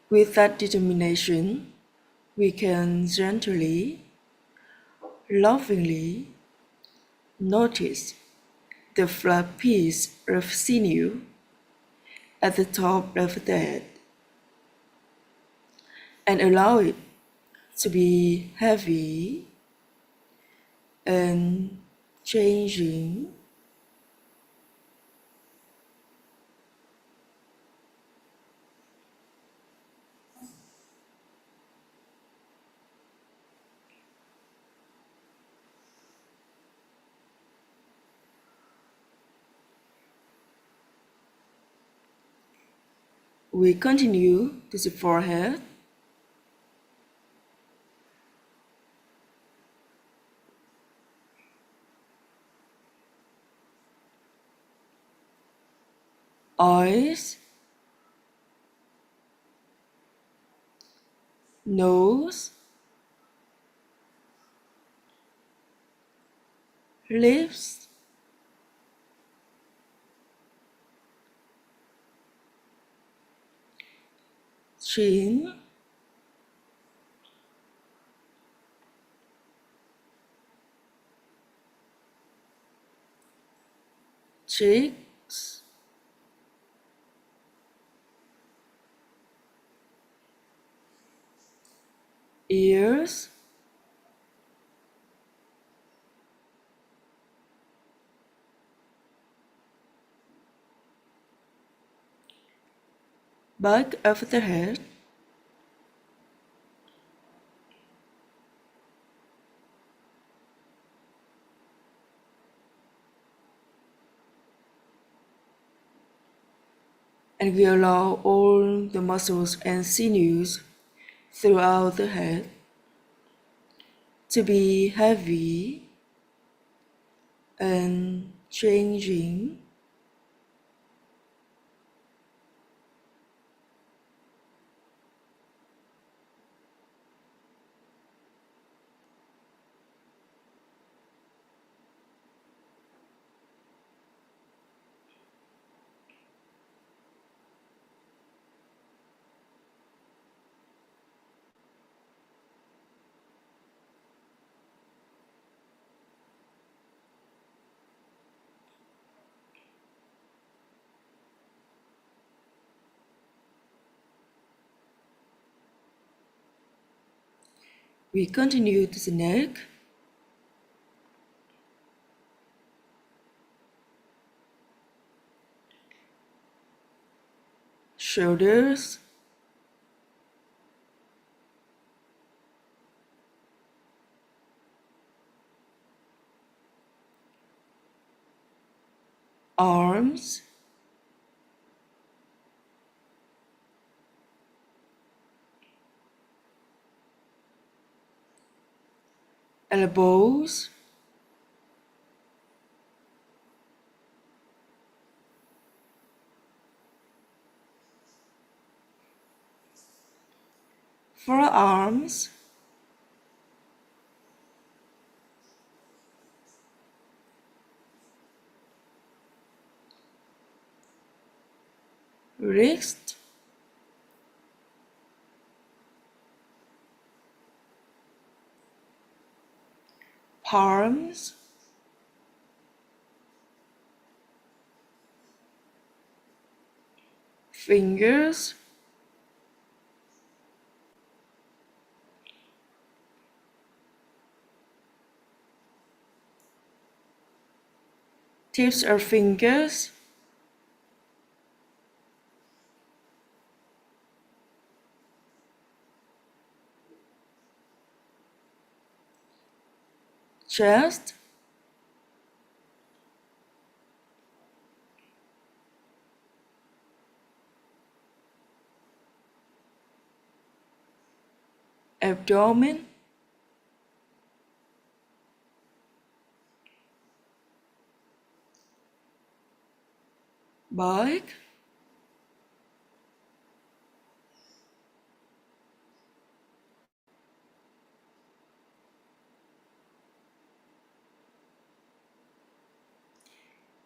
F: With that determination, we can gently, lovingly notice the flat piece of sinew at the top of the head and allow it to be heavy and changing. We continue to the forehead, eyes, nose, lips, chin, cheeks, ears, back of the head, and we allow all the muscles and sinews throughout the head to be heavy and changing. We continue to the neck, shoulders, arms, elbows, forearms, wrist, palms, fingers, tips of fingers, chest, abdomen, back,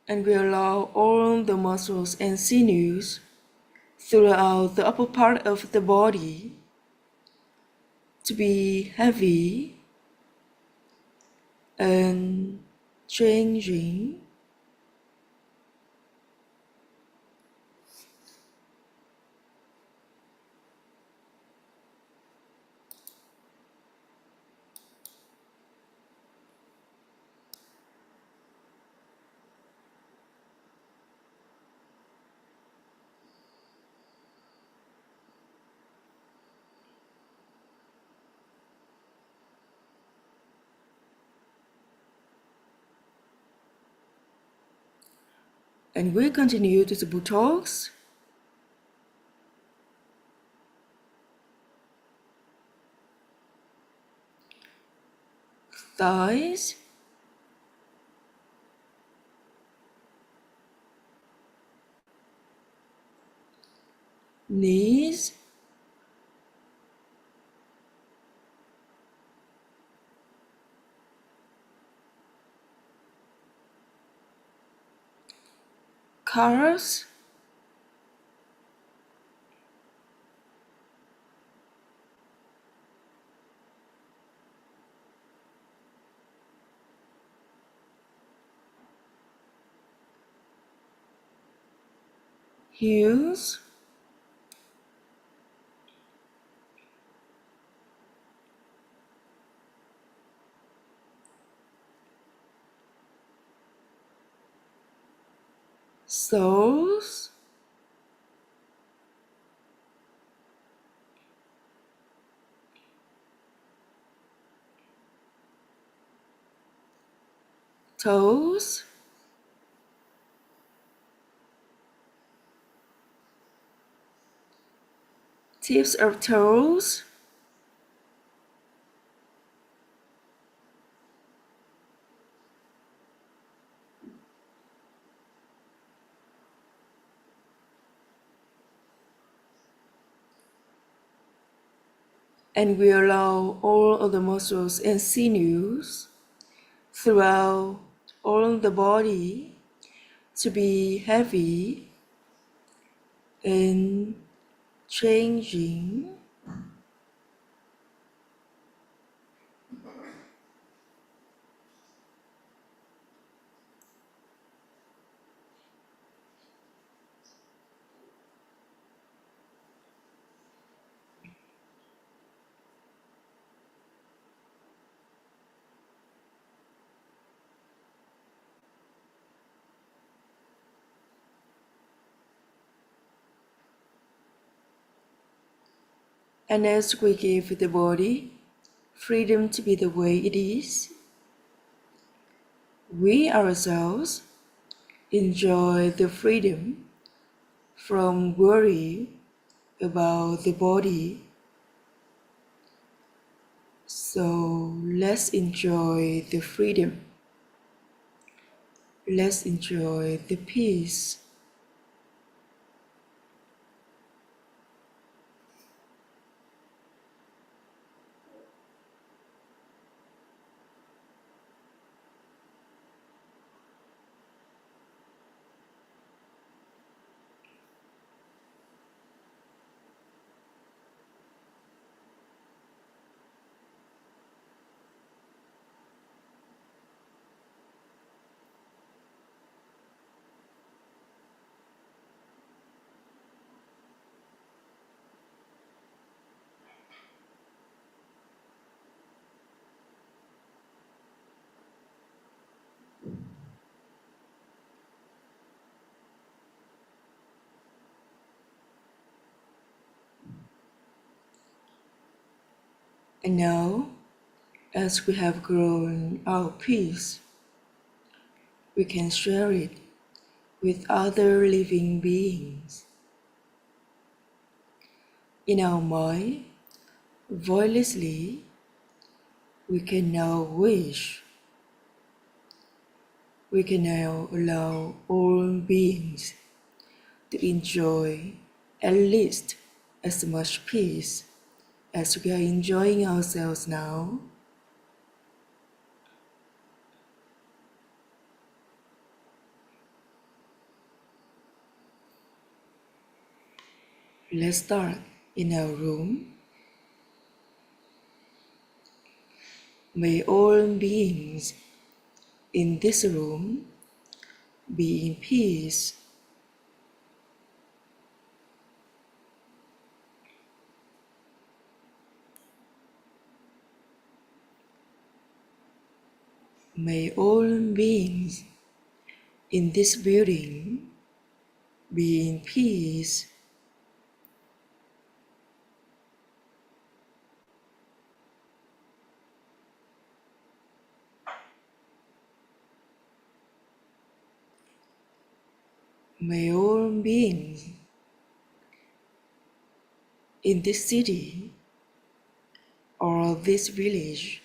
F: and we allow all the muscles and sinews throughout the upper part of the body to be heavy and changing. And we continue to the buttocks, thighs, knees, calves, heels, soles, toes, tips of toes, and we allow all of the muscles and sinews throughout all the body to be heavy and changing. And as we give the body freedom to be the way it is, we ourselves enjoy the freedom from worry about the body. So let's enjoy the freedom. Let's enjoy the peace. And now, as we have grown our peace, we can share it with other living beings. In our mind, voicelessly, we can now wish. We can now allow all beings to enjoy at least as much peace as we are enjoying ourselves now. Let's start in our room. May all beings in this room be in peace. May all beings in this building be in peace. May all beings in this city or this village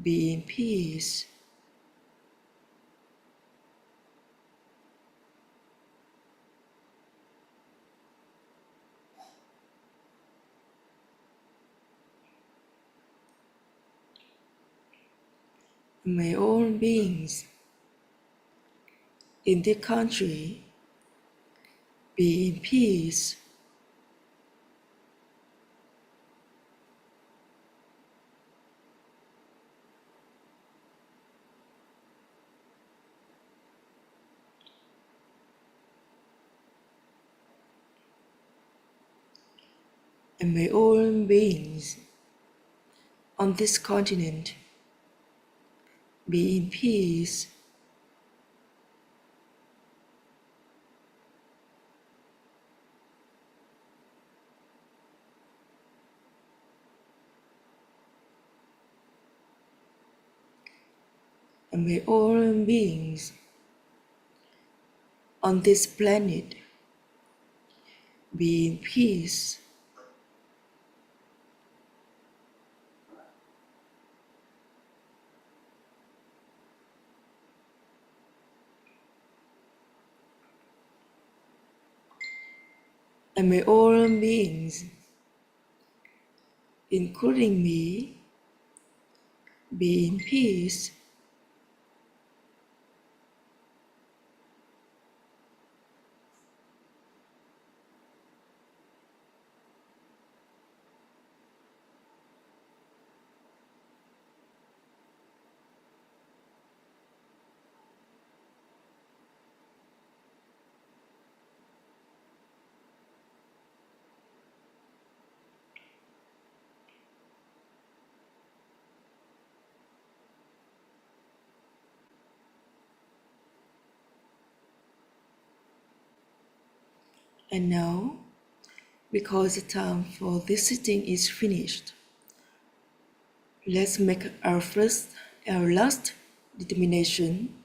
F: be in peace. May all beings in this country be in peace. and may all beings on this continent be in peace. And may all beings on this planet be in peace. And may all beings, including me, be in peace. And now, because the time for this sitting is finished, let's make our last determination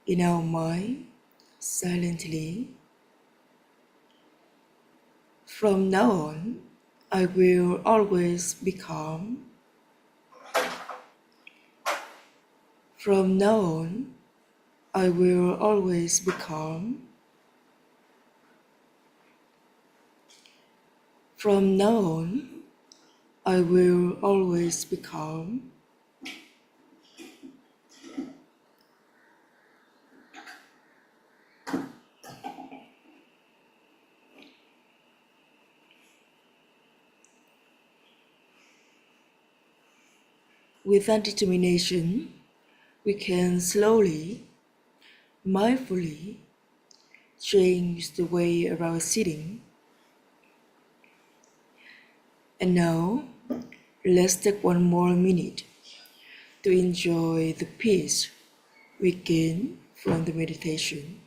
F: in our mind silently. From now on, I will always be calm. From now on, I will always be calm. From now on, I will always be calm. With that determination, we can slowly, mindfully change the way of our sitting. And now, let's take one more minute to enjoy the peace we gain from the meditation.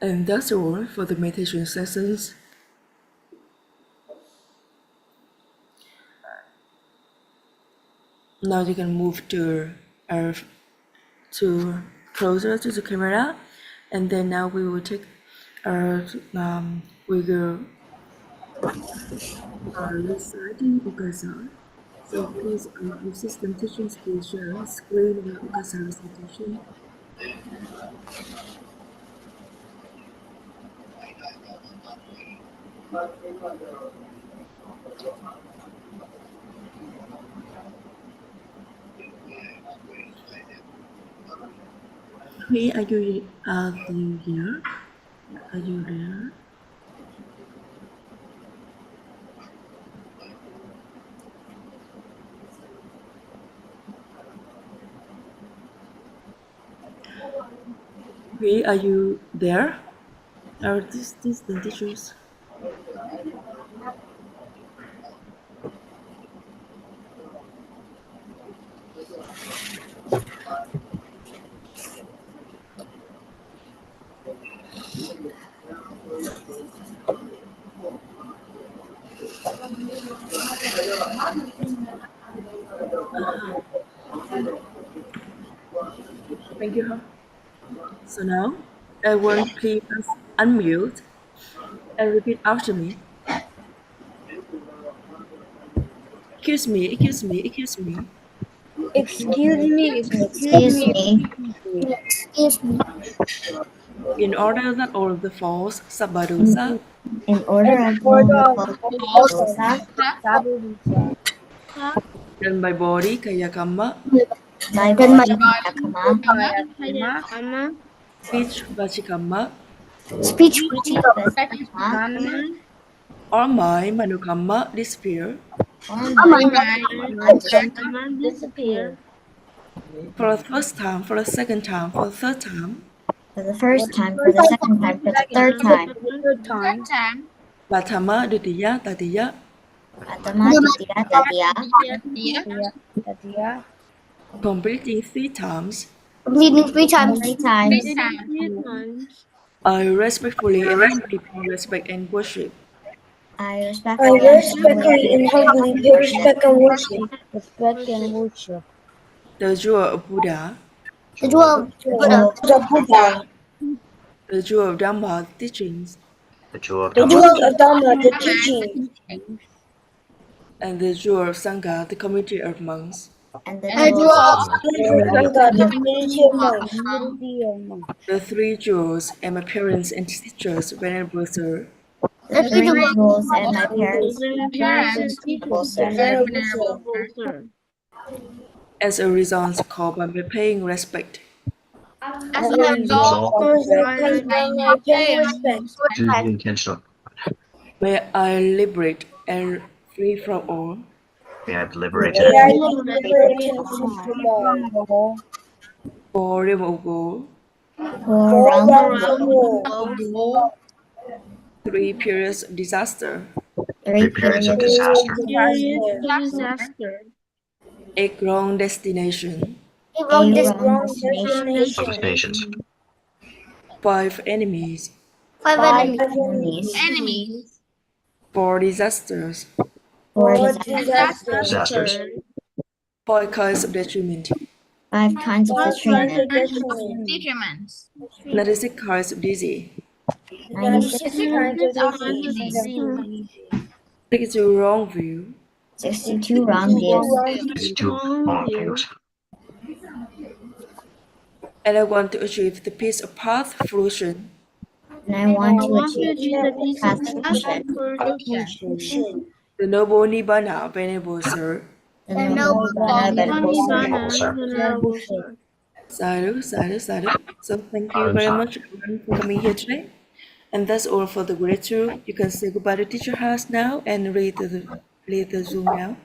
F: And that's all for the meditation sessions. Now you can move to closer to the camera, and then now we will take we will reciting Okasa. So please, assistant teachers, please share screen of Okasa recitation. Hey, are you here? Are you there? Hey, are you there? Are these the teachers? Thank you. Huh? So now, everyone please unmute and repeat after me. Excuse me, excuse me, excuse me.
D: Excuse me.
B: Excuse me.
F: In order that all the false Sabbādhosa
B: In order of
F: done by body kaya kamma,
B: by
F: speech vachikamma,
B: speech
F: or mind manukamma disappear
D: Disappear.
F: for the first time, for the second time, for the third time.
B: for the first time, for the second time, for the third time.
F: Vatama dutiya tatiya, completing 3 times.
B: Completing 3 times.
F: I respectfully and humbly pay respect and worship
B: I
D: I
B: respectfully
D: respectfully and humbly pay respect and worship.
F: the jewel of Buddha,
B: the jewel of Buddha,
D: The Buddha,
F: the jewel of Dhamma teachings,
D: the jewel of Dhamma, the teaching,
F: and the jewel of Sangha, the community of monks.
B: and the jewel of
D: the community of monks.
F: The 3 jewels and my parents and teachers, Venerable Sir,
B: the 3 jewels and my parents.
F: as a result, called by my paying respect.
D: As a result, I pay respect.
F: May I liberate and free from all.
D: May I be liberated from all.
F: For removal,
B: For
F: 3 periods of disaster,
B: 3 periods of disaster.
F: 8 wrong destination, 5 enemies,
B: 5 enemies.
F: 4 disasters,
B: 4 disasters.
F: 5 kinds of detriment,
B: 5 kinds of detriment.
F: 96 kinds of disease,
B: 96 kinds of disease.
F: 62 wrong view,
B: 62 wrong views.
F: and I want to achieve the peace of path fruition.
B: And I want to achieve pacification.
F: The noble Nibbana, Venerable Sir.
B: The noble Sir.
F: Sadhu, sadhu, sadhu. So thank you very much everyone for coming here today. And that's all for the gratitude. You can say goodbye to Teacher House now and read the Zoom now.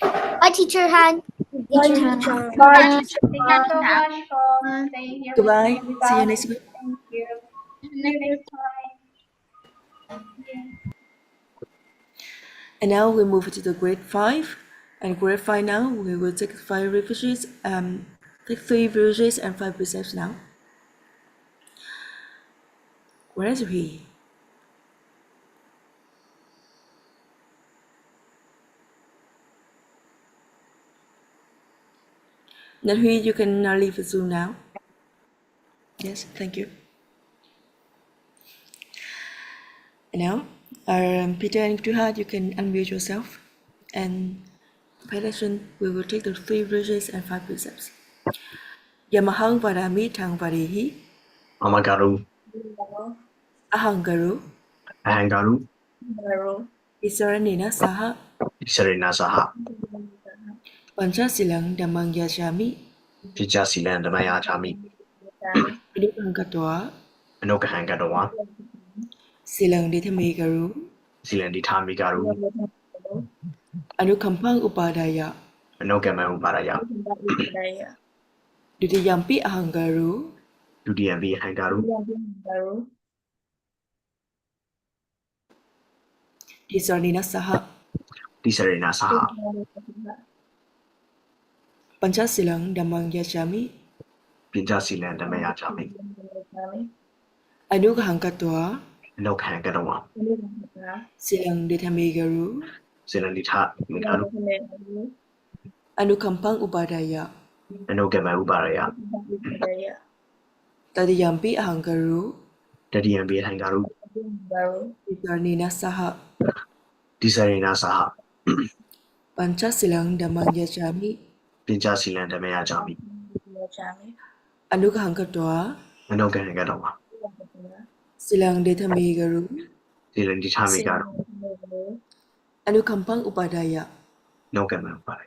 B: Bye, Teacher Han.
A: Thank you so much for staying here.
F: Goodbye. See you next week.
A: Thank you. Next time.
F: And now we move to the grade 5. And grade 5 now, we will take 5 refugees, take 3 refugees and 5 precepts now. Where is he? Nanhui, you can leave the Zoom now. Yes, thank you. And now, Peter and Tuha, you can unmute yourself and pay attention. We will take the 3 verses and 5 precepts. Yamahang Vadami Tang Vadihi.
D: Amagaru,
F: Ahangaru.
D: Ahangaru,
F: Isaranina Saha.
D: Sarana Saha,
F: Panchasilang Damang Yajami.
D: Vijasilan Damaya Chami,
F: Adukangkatwa.
D: Anokahangadawa,
F: Silang Ditami Garu.
D: Silanditami Garu,
F: Anukampang Upadaya.
D: Anokama Uparaya,
F: Dudiyampi Ahangaru.
D: Dudiambi Hangaru,
F: Isaranina Saha.
D: Disarina Saha,
F: Panchasilang Damang Yajami.
D: Vijasilan Damaya Chami,
F: Anukahangkatwa.
D: Anokahangadawa,
F: Silang Ditami Garu.
D: Silandita Mingaru,
F: Anukampang Upadaya.
D: Anokama Uparaya,
F: Tadiyampi Ahangaru.
D: Dadiambi Hangaru,
F: Isaranina Saha.
D: Disarina Saha,
F: Panchasilang Damang Yajami.
G: Tin cha xì lan đam ya cha mi.
F: Anukahang katwa.
G: Ano ka nga daw.
F: Silang detami garu.
G: Silang di cha mi ka.
F: Anukampang upadaya.
G: No ka man pa.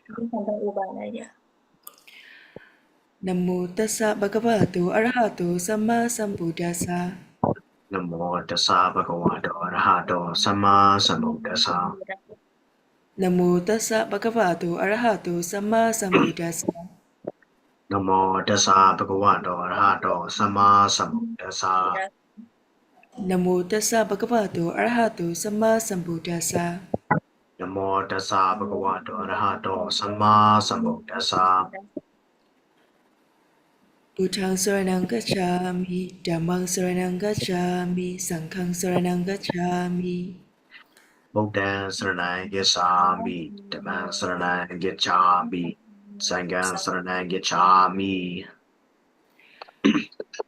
F: Namo Tassa Bhagavato Arahato Sammāsambuddhassa.
G: Namo Tassa Bhagavato Arahato Sammāsambuddhassa.
F: Namo Tassa Bhagavato Arahato Sammāsambuddhassa.
G: Namo Tassa Bhagavato Arahato Sammāsambuddhassa.
F: Namo Tassa Bhagavato Arahato Sammāsambuddhassa.
G: Namo Tassa Bhagavato Arahato Sammāsambuddhassa.
F: Buddhaṃ saranang gacchāmi, Dhammāṃ saranang gacchāmi, Sanghāṃ saranang gacchāmi.
G: Buddhaṃ saranang gacchāmi, Dhammāṃ saranang gacchāmi, Sanghāṃ saranang gacchāmi.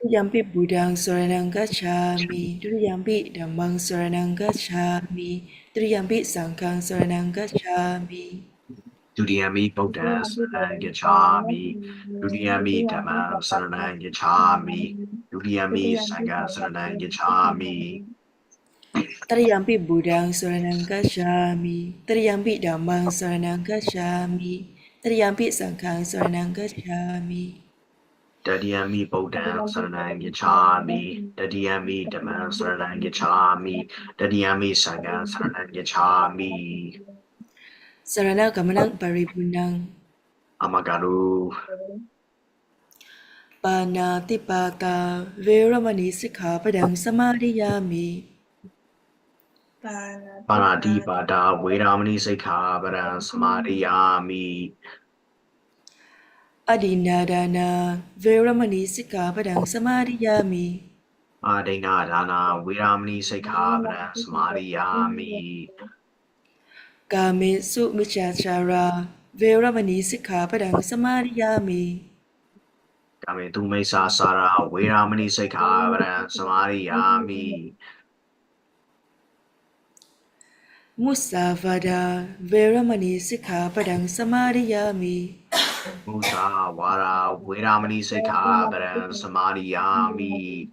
F: Yampi Buddhaṃ saranang gacchāmi, Yampi Dhammāṃ saranang gacchāmi, Yampi Sanghāṃ saranang gacchāmi.
G: Dudiyami Buddhaṃ saranang gacchāmi, Dudiyami Dhammāṃ saranang gacchāmi, Dudiyami Sanghāṃ saranang gacchāmi.
F: Tariyampi Buddhaṃ saranang gacchāmi, Tariyampi Dhammāṃ saranang gacchāmi, Tariyampi Sanghāṃ saranang gacchāmi.
G: Dadiyami Buddhaṃ saranang gacchāmi, Dadiyami Dhammāṃ saranang gacchāmi, Dadiyami Sanghāṃ saranang gacchāmi.
F: Sarana gamanang paripurnang.
G: Amagaru.
F: Panatipata Veramani Sikkhapadang Samadhiyami.
G: Panatipata Veramani Sikkhapadang Samadhiyami.
F: Adinadana Veramani Sikkhapadang Samadhiyami.
G: Adinadana Veramani Sikkhapadang Samadhiyami.
F: Kamesu Michachara Veramani Sikkhapadang Samadhiyami.
G: Kame tume sasara Veramani Sikkhapadang Samadhiyami.
F: Musavada Veramani Sikkhapadang Samadhiyami.
G: Musavada Veramani Sikkhapadang Samadhiyami.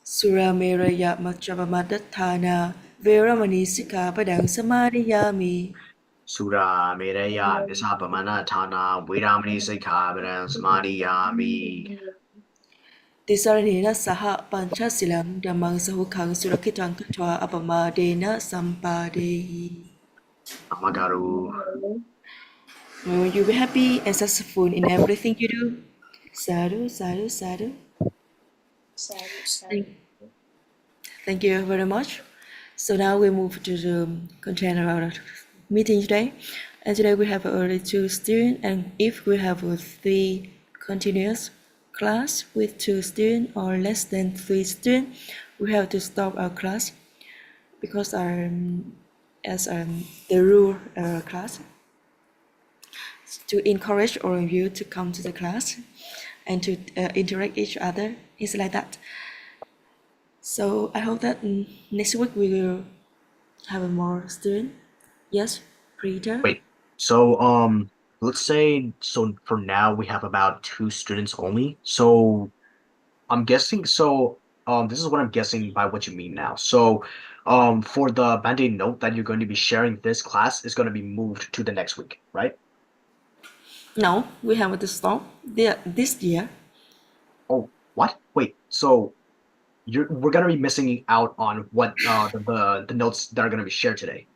F: Surameraya Machavamadatthana Veramani Sikkhapadang Samadhiyami.
G: Sura Meraya Nisapamana Thana Veramani Sikkhapadang Samadhiyami.
F: Tisaranena Saha Panchasilam Dhammāṃ Sahukkhaṃ Surakkhitāṃ Kattvā Apamadena Sampadehi.
G: Amagaru.
F: Will you be happy and successful in everything you do? Sadhu, sadhu, sadhu. Thank you very much. So now we move to the content of our meeting today. And today we have only 2 students, and if we have 3 continuous class with 2 students or less than 3 students, we have to stop our class because the rule of our class to encourage all of you to come to the class and to interact each other. It's like that. So I hope that next week we will have more students. Yes, Peter?
G: Wait, so let's say, so for now we have about 2 students only. So I'm guessing, this is what I'm guessing by what you mean now. So for the Band-Aid note that you're going to be sharing this class is going to be moved to the next week, right?
F: No, we have to stop this year.
G: Oh, what? Wait, so we're going to be missing out on what the notes that are going to be shared today.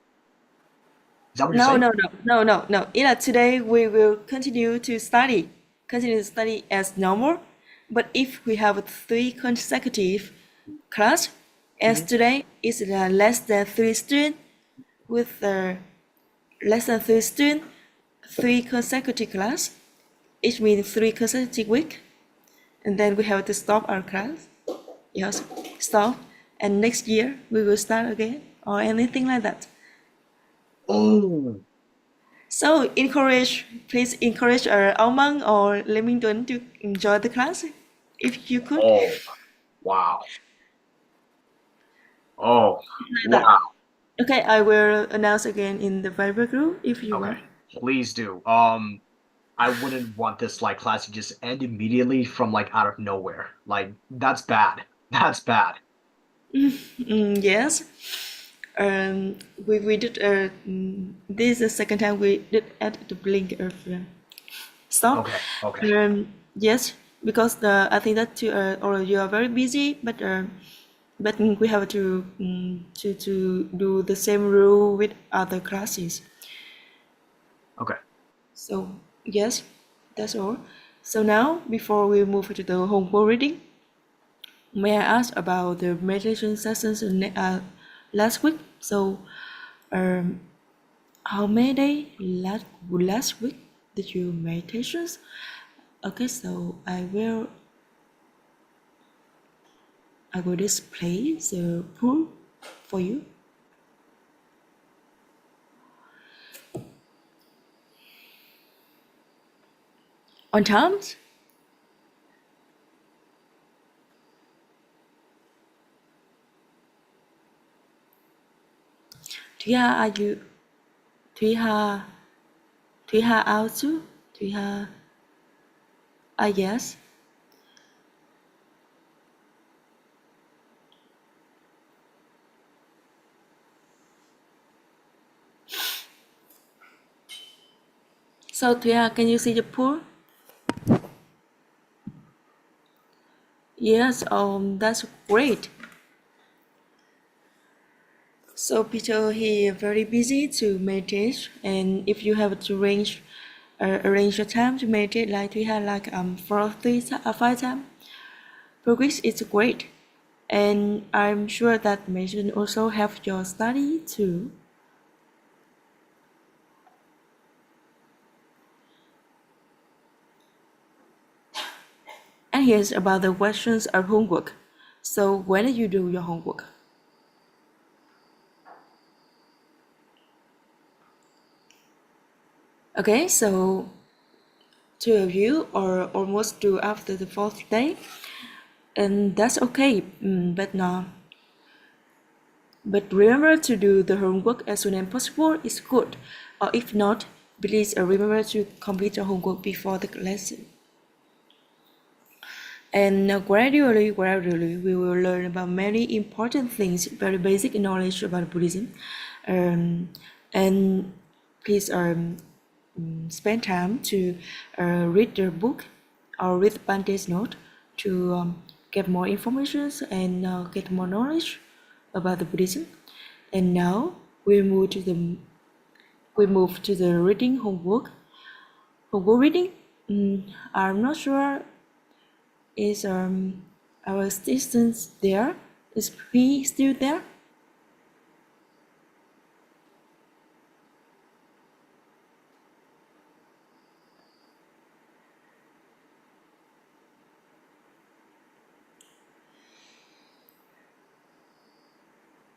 G: Is that what you're saying?
F: No. Yeah, today we will continue to study as normal. But if we have 3 consecutive class, as today is less than 3 students, with less than 3 students, 3 consecutive class, it means 3 consecutive week, and then we have to stop our class. Yes, stop, and next year we will start again or anything like that.
G: Oh.
F: So please encourage Aomang or Lemington to enjoy the class, if you could.
G: Oh, wow. Oh, wow.
F: Okay, I will announce again in the Viber group if you want.
G: Please do. I wouldn't want this like class to just end immediately from like out of nowhere. Like that's bad. That's bad.
F: Yes. We did. This is the second time we did add the blink of stop.
G: Okay. Okay.
F: Yes, because I think that or you are very busy, but we have to do the same rule with other classes.
G: Okay.
F: So yes, that's all. So now, before we move to the homework reading, may I ask about the meditation sessions last week? So, how many days last week did you meditations? Okay, so I will display the proof for you. On time? Thúy Hà, are you? Thúy Hà out too? Thúy Hà, yes. So Thúy Hà, can you see the pool? Yes, that's great. So Peter, he very busy to meditate, and if you have to arrange your time to meditate like Thúy Hà, like 5 times, progress is great, and I'm sure that meditation also help your study too. And here's about the questions of homework. So when did you do your homework? Okay, so 2 of you are almost due after the 4th day, and that's okay. But remember to do the homework as soon as possible is good. Or if not, please remember to complete your homework before the lesson. And gradually, we will learn about many important things, very basic knowledge about Buddhism. And please spend time to read the book or read Bante's note to get more information and get more knowledge about the Buddhism. And now we move to the reading homework. Homework reading. I'm not sure. Is our assistant there? Is he still there?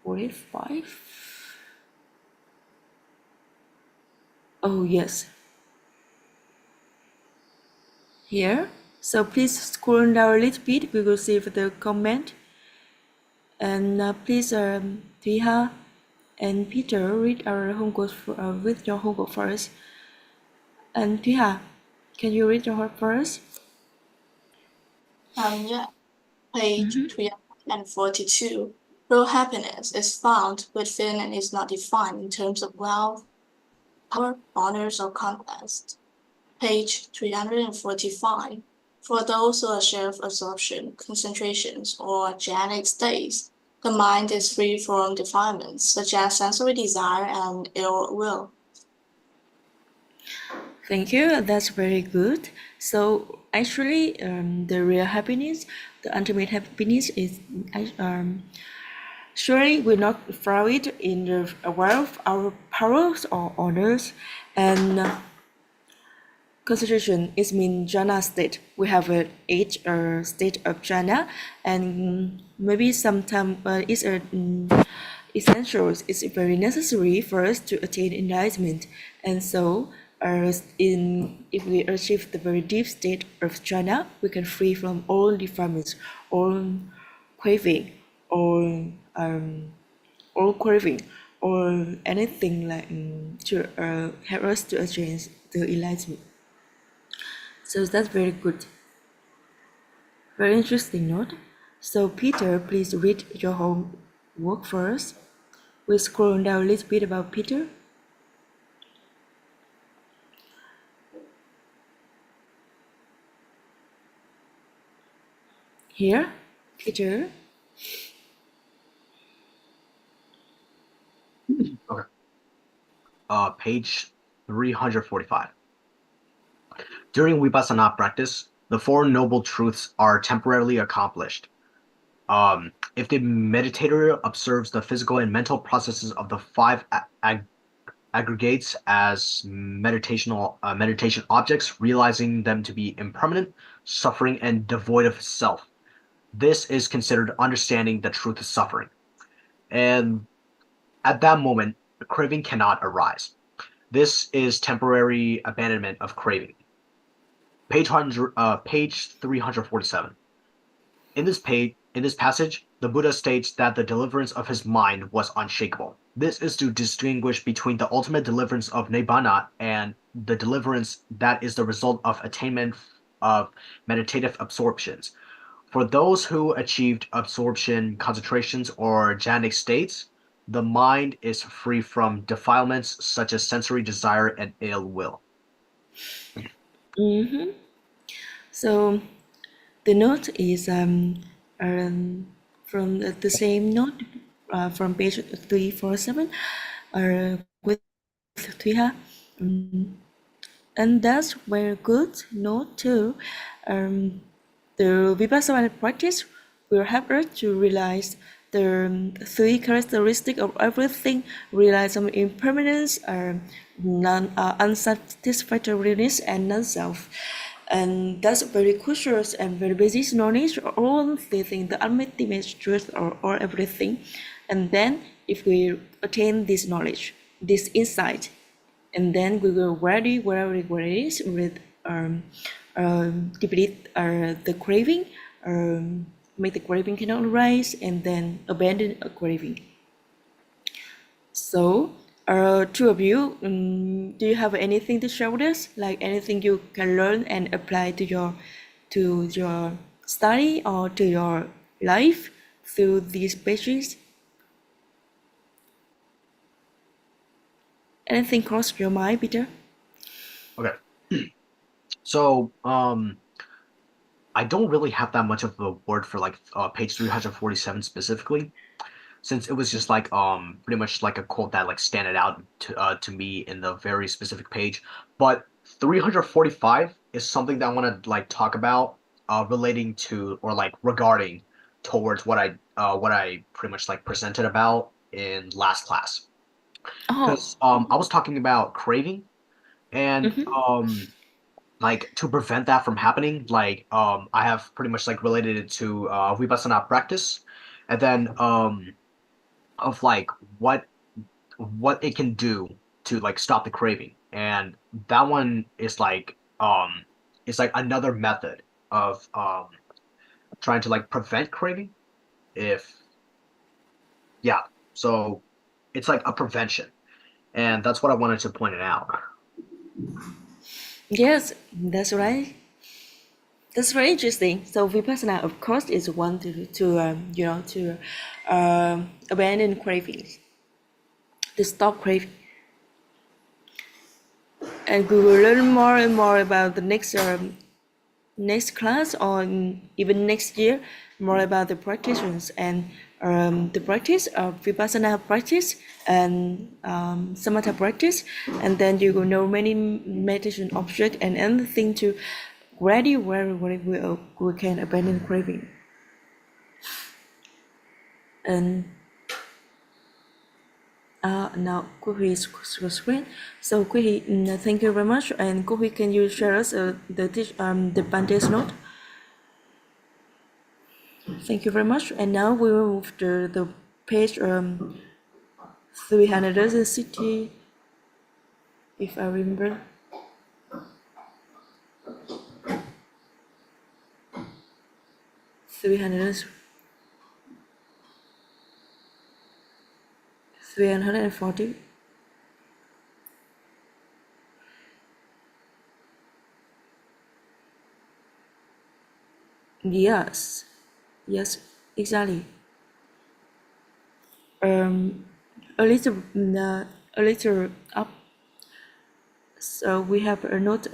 F: $45. Oh yes. Here. So please scroll down a little bit. We will see the comment. And please, Thúy Hà and Peter, read our homework with your homework first. And Thúy Hà, can you read your homework first?
H: Yeah. Page 342. Real happiness is found within and is not defined in terms of wealth, power, honors, or conquest. Page 345. For those who are self-absorption, concentrations, or jhanic states, the mind is free from defilements such as sensory desire and ill will.
F: Thank you. That's very good. So actually, the real happiness, the ultimate happiness is surely we're not found in the wealth, our powers or honors, and concentration is mean jhana state. We have a 8 state of jhana, and maybe sometimes it's essential. It's very necessary for us to attain enlightenment, and so. If we achieve the very deep state of jhana, we can free from all defilements, all craving, all craving, or anything like to help us to achieve the enlightenment. So that's very good. Very interesting note. So Peter, please read your homework first. We scroll down a little bit about Peter. Here, Peter.
G: Okay. Page 345. During Vipassana practice, the Four Noble Truths are temporarily accomplished. If the meditator observes the physical and mental processes of the five aggregates as meditation objects, realizing them to be impermanent, suffering, and devoid of self, this is considered understanding the truth of suffering. And at that moment, craving cannot arise. This is temporary abandonment of craving. Page 347. In this passage, the Buddha states that the deliverance of his mind was unshakable. This is to distinguish between the ultimate deliverance of nibbana and the deliverance that is the result of attainment of meditative absorptions. For those who achieved absorption concentrations or jhanic states, the mind is free from defilements such as sensory desire and ill will.
F: So the note is from the same note from page 347 with Thuy. And that's very good note too. The Vipassana practice will help us to realize the three characteristics of everything, realize some impermanence, unsatisfactoriness, and non-self. And that's very crucial and very basic knowledge of all the things, the ultimate truth or everything. And then if we attain this knowledge, this insight, and then we will ready wherever it is with deplete the craving, make the craving cannot arise, and then abandon a craving. So two of you, do you have anything to share with us? Like anything you can learn and apply to your study or to your life through these pages? Anything cross your mind, Peter?
G: Okay. So I don't really have that much of a word for like page 347 specifically, since it was just like pretty much like a quote that like standed out to me in the very specific page. But 345 is something that I want to like talk about relating to or like regarding towards what I pretty much like presented about in last class. Because I was talking about craving and like to prevent that from happening, like I have pretty much like related it to Vipassana practice, and then of like what it can do to like stop the craving, and that one is like it's like another method of trying to like prevent craving. If yeah, so it's like a prevention, and that's what I wanted to point it out.
F: Yes, that's right. That's very interesting. So Vipassana, of course, is one to abandon cravings, to stop craving. And we will learn more and more about the next class or even next year, more about the practitioners and the practice of Vipassana practice and Samatha practice, and then you will know many meditation objects and anything to ready where we can abandon craving. And now Cô Huy screen. So Cô Huy, thank you very much. And Cô Huy, can you share us the Bante's note? Thank you very much. And now we will move to the page 360, if I remember. Three hundred and 40. Yes, yes, exactly. A little up. So we have a note.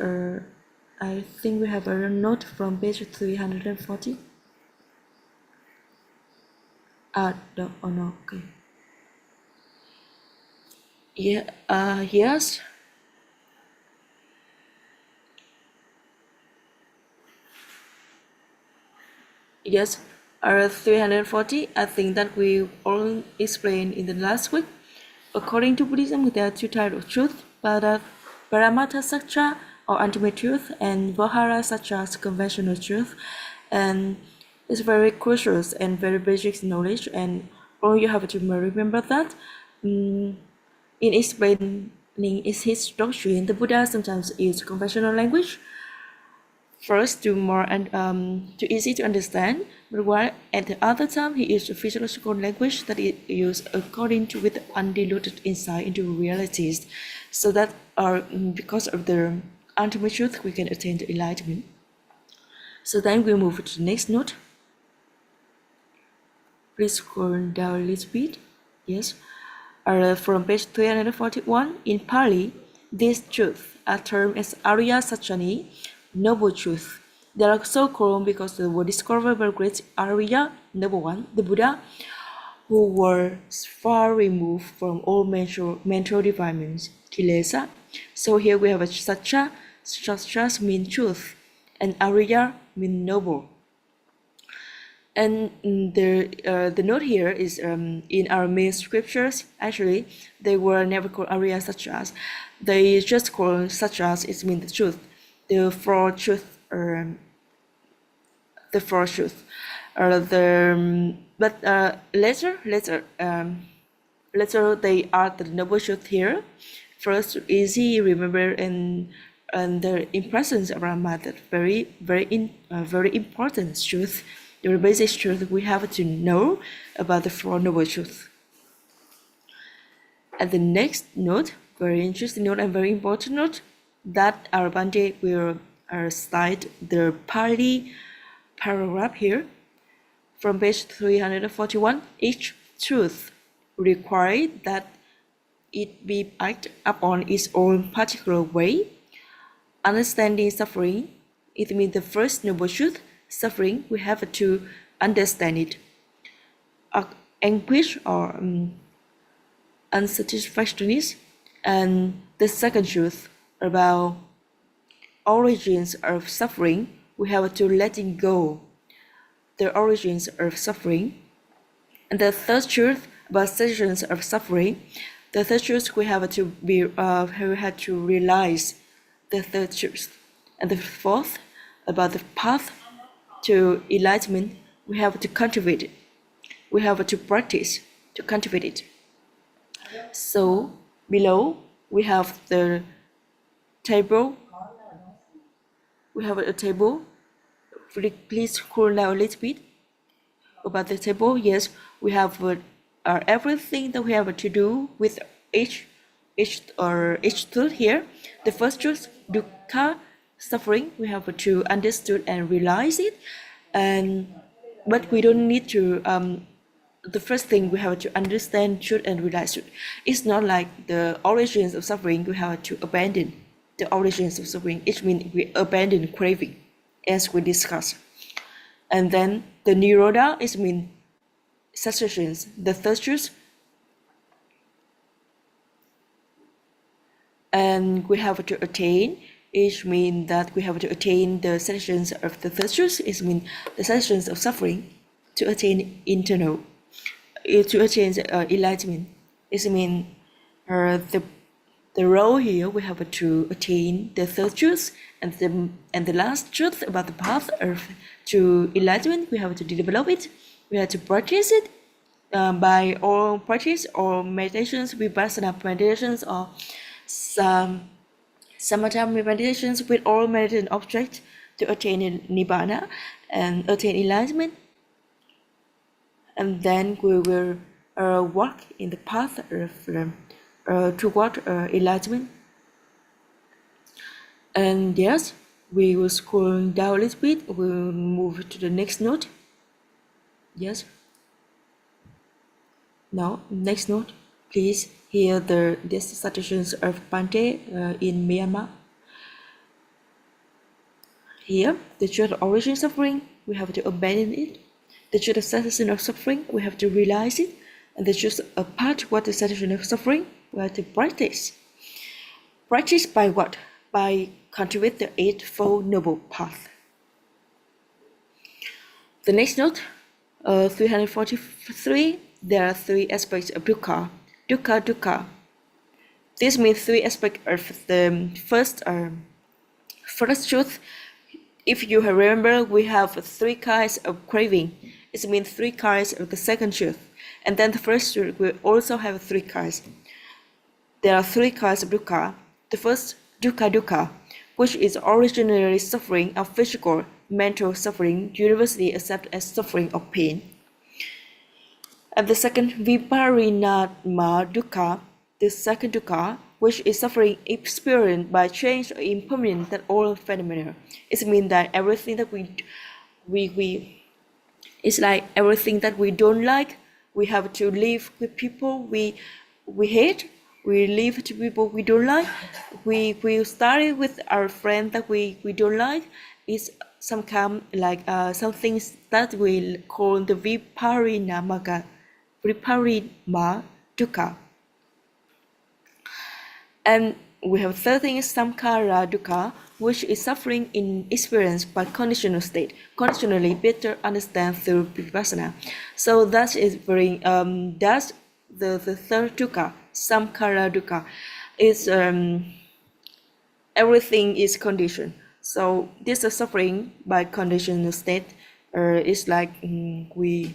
F: I think we have a note from page 340. No, oh no, okay. Yeah. Yes. Yes. 340. I think that we all explained in the last week. According to Buddhism, there are two types of truth: Paramattha Satcha, or ultimate truth, and Vahara Satcha, conventional truth. And it's very crucial and very basic knowledge, and all you have to remember that. In explaining his doctrine, the Buddha sometimes uses conventional language. First, too easy to understand, but while at the other time he used physiological language that is used according to with undiluted insight into realities, so that because of the ultimate truth we can attain the enlightenment. So then we move to the next note. Please scroll down a little bit. Yes. From page 341, in Pali, these truths are termed as Arya Satchani, noble truth. They are so called because they were discovered by great Arya, noble one, the Buddha, who were far removed from all mental defilements, kilesa. So here we have a Satcha. Satcha means truth, and Arya means noble. And the note here is in our main scriptures, actually, they were never called Arya Satchas. They just called Satchas, it means the truth. The four truth, the four truth. But later they add the noble truth here. First, easy remember and the impressions around that very important truth. The basic truth we have to know about the Four Noble Truths. And the next note, very interesting note and very important note, that Arabante will cite the Pali paragraph here. From page 341, each truth requires that it be acted upon its own particular way. Understanding suffering, it means the first noble truth. Suffering, we have to understand it. Anguish or unsatisfactoriness, and the second truth about origins of suffering, we have to letting go the origins of suffering. And the third truth about cessations of suffering, the third truth we have to realize the third truth. And the fourth about the path to enlightenment, we have to cultivate it. We have to practice to cultivate it. So below we have the table. We have a table. Please scroll down a little bit about the table. Yes, we have everything that we have to do with each truth here. The first truth, dukkha, suffering, we have to understand and realize it, but we don't need to. The first thing we have to understand truth and realize it. It's not like the origins of suffering. We have to abandon the origins of suffering. It means we abandon craving, as we discussed. And then the nirodha is mean cessations. The third truth. And we have to attain. It means that we have to attain the cessations of the third truth. It means the cessations of suffering to attain internal, to attain enlightenment. It means the role here we have to attain the third truth, and the last truth about the path to enlightenment. We have to develop it. We have to practice it by all practice or meditations, vipassana meditations, or samatha meditations with all meditative objects to attain nibbana and attain enlightenment. And then we will walk in the path of toward enlightenment. And yes, We will scroll down a little bit. We'll move to the next note. Yes. Now, next note. Please hear the dissertations of Bhante in Myanmar. Here, the truth of origin suffering, we have to abandon it. The truth of cessation of suffering, we have to realize it. And the truth of part what the cessation of suffering, we have to practice. Practice by what? By cultivate the Eightfold Noble Path. The next note, 343, there are three aspects of dukkha. Dukkha, dukkha. This means three aspects of the first truth. If you remember, we have three kinds of craving. It means three kinds of the second truth. And then the first truth will also have three kinds. There are three kinds of dukkha. The first, dukkha dukkha, which is originally suffering of physical, mental suffering, universally accepted as suffering of pain. And the second, viparinama dukkha, the second dukkha, which is suffering experienced by change or impermanence that all phenomena. It means that everything that we it's like everything that we don't like, we have to live with people we hate. We live to people we don't like. We started with our friend that we don't like. It's some kind like some things that we call the viparinama dukkha. And we have third thing is samkhara dukkha, which is suffering in experience by conditional state, conditionally better understand through vipassana. So that is very that's the third dukkha, samkhara dukkha. Is everything is conditioned. So this is suffering by conditional state. It's like we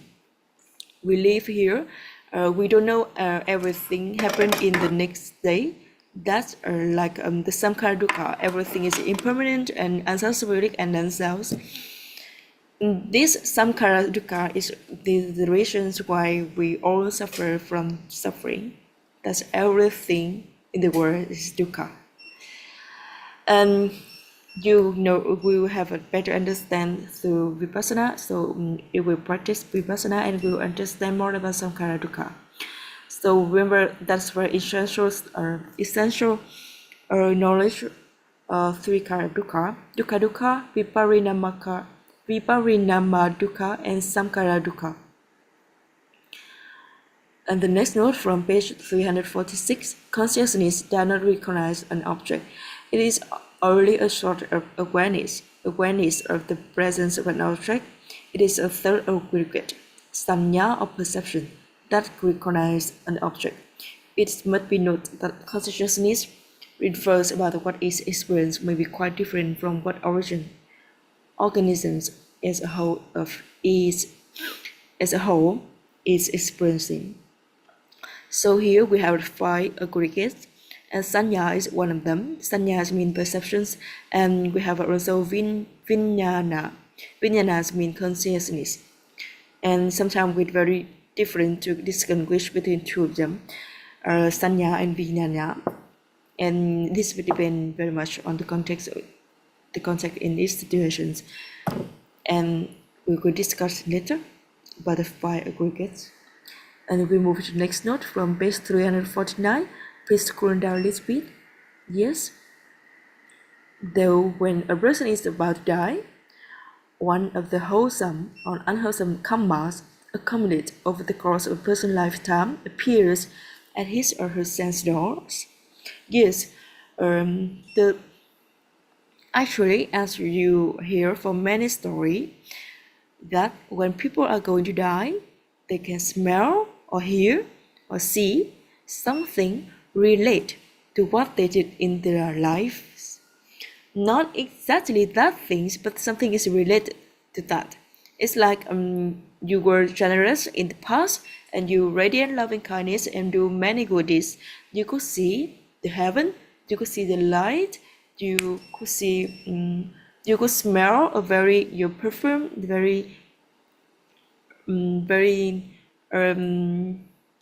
F: live here. We don't know everything happened in the next day. That's like the samkhara dukkha. Everything is impermanent and unsubstantial and unself. This samkhara dukkha is the reasons why we all suffer from suffering. That's everything in the world is dukkha. And you know, we will have a better understand through vipassana. So if we practice vipassana and we will understand more about samkhara dukkha. So remember, that's very essential knowledge of three kinds of dukkha. Dukkha dukkha, viparinama dukkha, and samkhara dukkha. And the next note from page 346, consciousness does not recognize an object. It is only a sort of awareness of the presence of an object. It is a third aggregate, sanya of perception, that recognize an object. It must be noted that consciousness refers about what is experienced may be quite different from what organisms as a whole is experiencing. So here we have 5 aggregates, and sanya is one of them. Sanyas mean perceptions, and we have also vijnana. Vijnanas mean consciousness, and sometimes with very different to distinguish between two of them, sanya and vijnana, and this will depend very much on the context in these situations, and we will discuss later about the 5 aggregates. And we move to the next note from page 349. Please scroll down a little bit. Yes. Though when a person is about to die, one of the wholesome or unwholesome karmas accumulated over the course of a person's lifetime appears at his or her sense doors. Yes, actually, as you hear from many stories, that when people are going to die, they can smell or hear or see something relate to what they did in their lives. Not exactly that things, but something is related to that. It's like you were generous in the past and you radiant loving kindness and do many good deeds. You could see the heaven, you could see the light, you could see, you could smell your perfume, very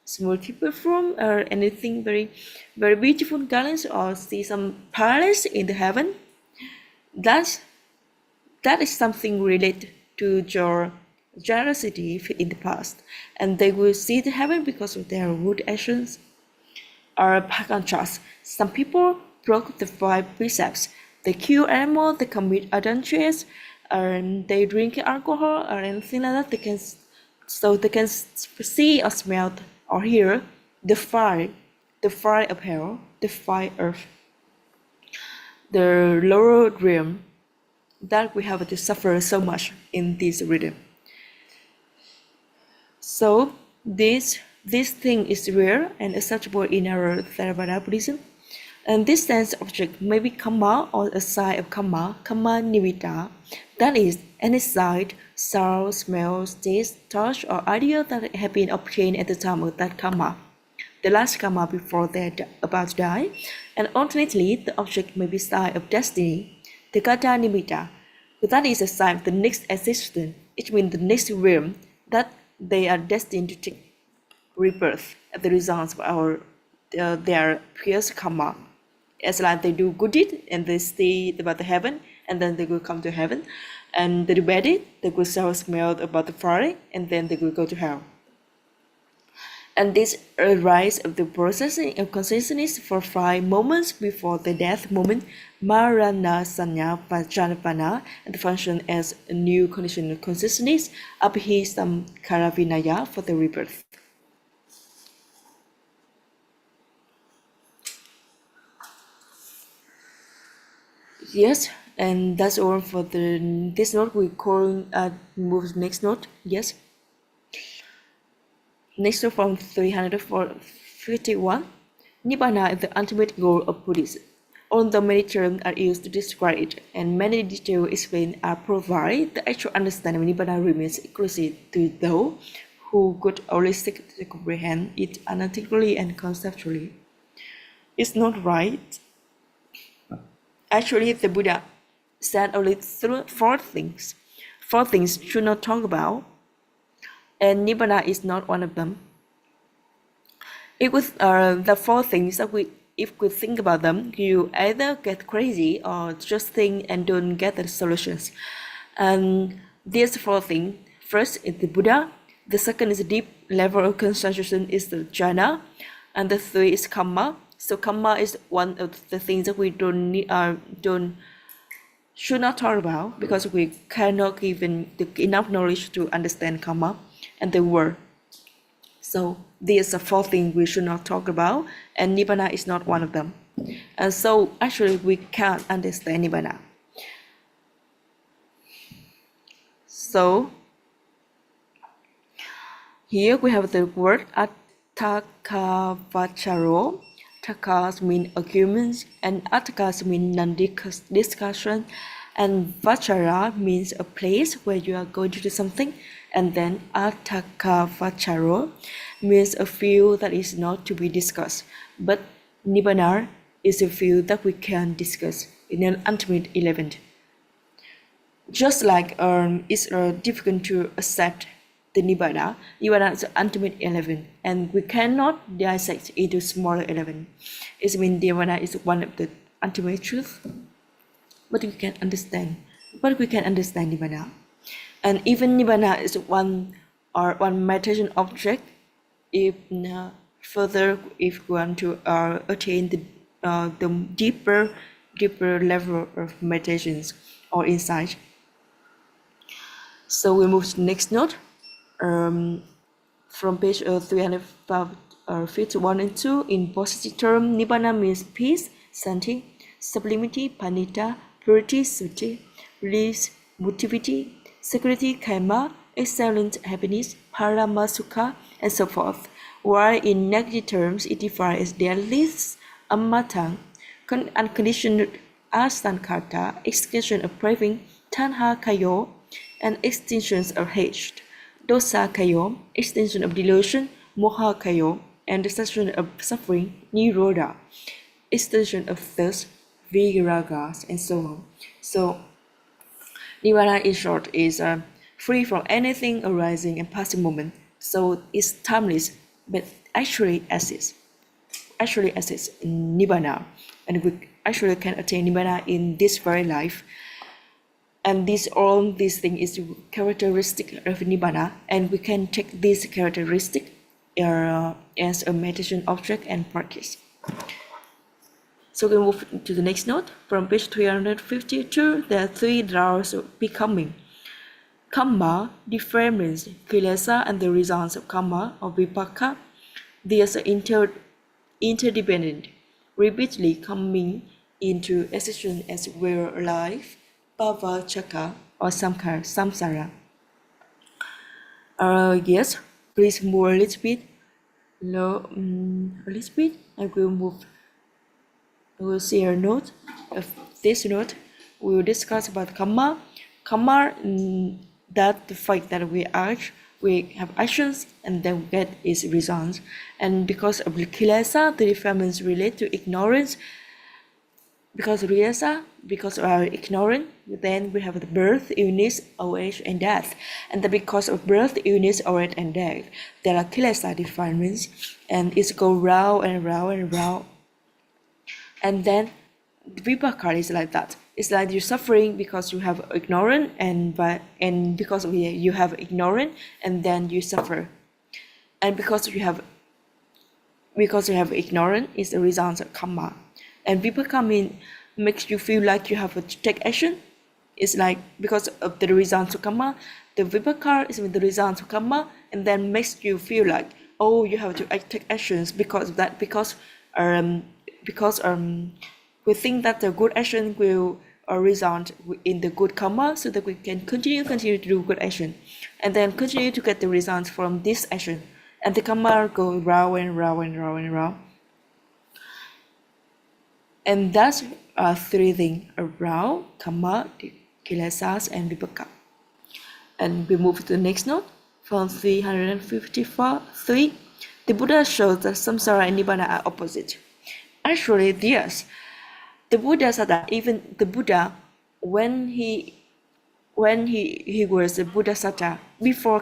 F: smoky perfume or anything very, very beautiful gardens, or see some palace in the heaven. that is something related to your generosity in the past, and they will see the heaven because of their good actions. Or by contrast, some people broke the 5 precepts. They kill animals, they commit adulteries, and they drink alcohol or anything like that. They can see or smell or hear the fire of hell, the fire of the lower realm, that we have to suffer so much in this rhythm. So this thing is rare and acceptable in our Theravada Buddhism. And this sense object may be karma or a sign of karma nimitta, that is, any sight, sound, smell, taste, touch, or idea that have been obtained at the time of that karma, the last karma before they are about to die. And alternately, the object may be sign of destiny, the gata nimitta, that is a sign of the next existence. It means the next realm that they are destined to take rebirth as the result of their previous karma. It's like they do good deed and they stay about the heaven, and then they will come to heaven, and they do bad deed, they will smell about the fire, and then they will go to hell. And this rise of the processing of consciousness for 5 moments before the death moment, marana sanya vajjanapana, and function as a new condition of consciousness, abhisam karavinaya, for the rebirth. Yes, and that's all for this note. We move to the next note. Yes. Next note from 351. Nibbana is the ultimate goal of Buddhism. Although many terms are used to describe it and many details explained are provided, the actual understanding of Nibbana remains exclusive to those who could only seek to comprehend it analytically and conceptually. It's not right. Actually, the Buddha said only 4 things. 4 things should not talk about, and Nibbana is not one of them. It was the 4 things that if we think about them, you either get crazy or just think and don't get the solutions. And these 4 things: first is the Buddha, the second is a deep level of concentration is the jhana, and the 3 is karma. So karma is one of the things that we should not talk about, because we cannot give enough knowledge to understand karma and the world. So these are 4 things we should not talk about, and Nibbana is not one of them. And so actually we can't understand Nibbana. So here we have the word atthakavacharo. Takas mean arguments, and atakas mean non-discussion, and vachara means a place where you are going to do something, and then atthakavacharo means a field that is not to be discussed, but Nibbana is a field that we can discuss in an ultimate event. Just like it's difficult to accept the Nibbana is the ultimate element, and we cannot dissect into smaller element. It means Nibbana is one of the ultimate truth, but we can understand. But we can understand Nibbana, and even Nibbana is one meditation object. If further, if we want to attain the deeper level of meditations or insight. So we move to the next note. From page 351 and 2, in positive term, Nibbana means peace, santi, sublimity, panita, purity, suti, release, motivity, security, kama, excellent happiness, parama sukha, and so forth. While in negative terms, it defines as deadliest, ammatang, unconditional asankata, extinction of craving, tanha kayo, and extinction of hate. Dosa kayo, extinction of delusion, moha kayo, and destruction of suffering, nirodha, extinction of thirst, viragas, and so on. So, Nibbana in short is free from anything arising and passing moment. So it's timeless, but actually exists in Nibbana, and we actually can attain Nibbana in this very life. And all these things is characteristic of Nibbana, and we can take this characteristic as a meditation object and practice. So we move to the next note. From page 352, there are three laws of becoming. Karma, defilements, kilesa, and the results of karma or vipaka. These are interdependent, repeatedly coming into existence as real life, bhava, chaka, or samsara. Yes, please move a little bit. A little bit. I will move. I will see a note of this note. We will discuss about karma. Karma, that the fact that we have actions and then we get its results. And because of the kilesa, the defilements relate to ignorance. Because of our ignorance, then we have the birth, illness, old age, and death. And then because of birth, illness, old age, and death, there are kilesa defilements, and it's go round and round and round. And then vipaka is like that. It's like you're suffering because you have ignorance, and because you have ignorance, and then you suffer. And because you have ignorance, is the result of karma. And vipaka makes you feel like you have to take action. It's like because of the result of karma, the vipaka is with the result of karma, and then makes you feel like, oh, you have to take actions because of that. Because we think that the good action will result in the good karma, so that we can continue to do good action, and then continue to get the results from this action, and the karma go round and round and round and round. And that's three things around karma, kilesas, and vipaka. And we move to the next note from 354. The Buddha shows that samsara and nibbana are opposite. Actually, yes. The Buddha said that even the Buddha, when he was a Buddhasata, before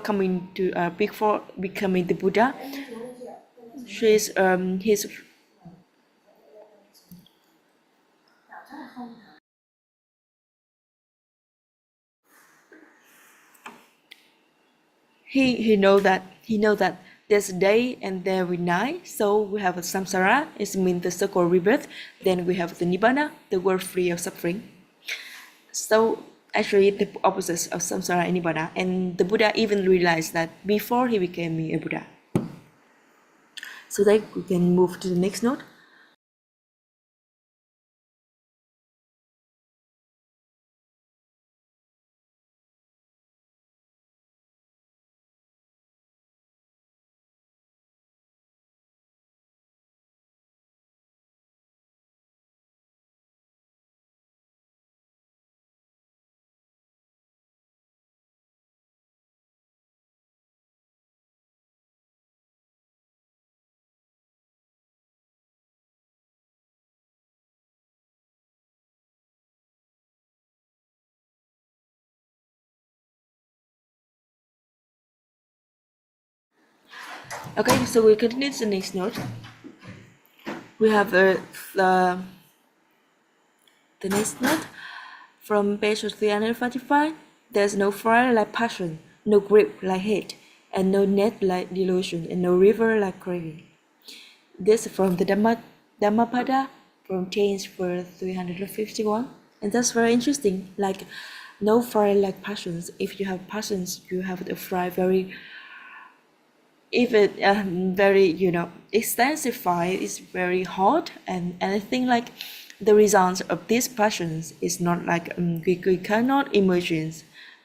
F: becoming the Buddha, he know that there's a day and there is night. So we have a samsara, it means the circle of rebirth. Then we have the nibbana, the world free of suffering. So actually the opposites of samsara and nibbana. And the Buddha even realized that before he became a Buddha. So that we can move to the next note. Okay, so we continue to the next note. We have the next note from page 345. There's no fire like passion, no grip like hate, and no net like delusion, and no river like craving. This is from the Dhammapada, from page 351. And that's very interesting. Like, no fire like passions. If you have passions, you have the fire very extensive fire is very hot, and anything like the result of these passions is not like we cannot imagine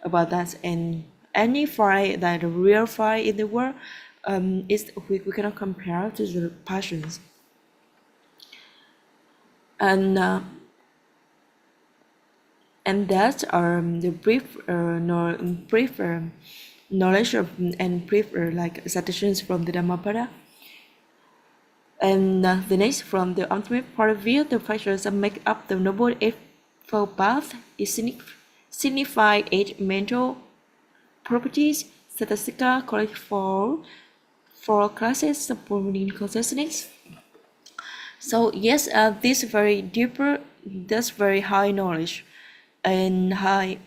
F: about that. And any fire, that real fire in the world, we cannot compare to the passions. And that's the brief knowledge of and brief citations from the Dhammapada. And the next, from the ultimate point of view, the factors that make up the Noble Eightfold Path is signify 8 mental properties, statistical, collective four classes supporting consciousness. So yes, this very deeper, that's very high knowledge and high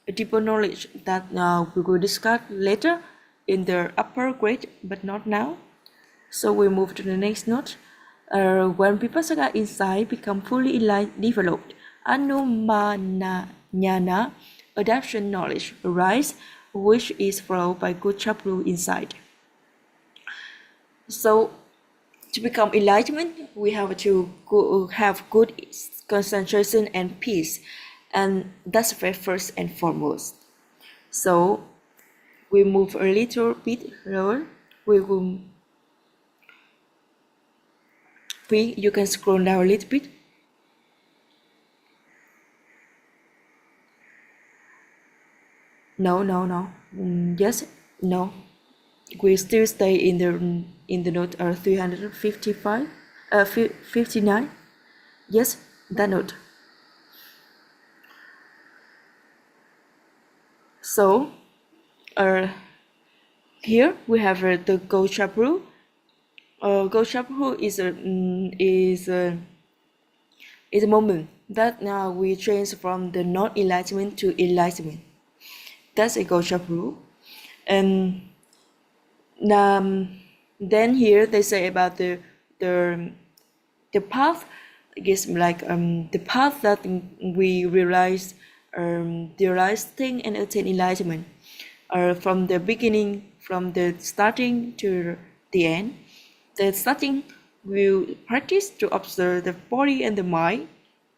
F: a deeper knowledge that we will discuss later in the upper grade, but not now. So we move to the next note. When vipassana insight become fully developed, anumana jnana, adaptation knowledge, arise, which is followed by good chabru insight. So to become enlightenment, we have to have good concentration and peace, and that's very first and foremost. So we move a little bit lower. You can scroll down a little bit. No. Yes, no. We still stay in the note 355, 59. Yes, that note. So, here we have the Go Chabru. Go Chabru is a moment that now we change from the non-enlightenment to enlightenment. That's a Go Chabru. And then here they say about the path. It's like the path that we realize thing and attain enlightenment, from the beginning, from the starting to the end. The starting will practice to observe the body and the mind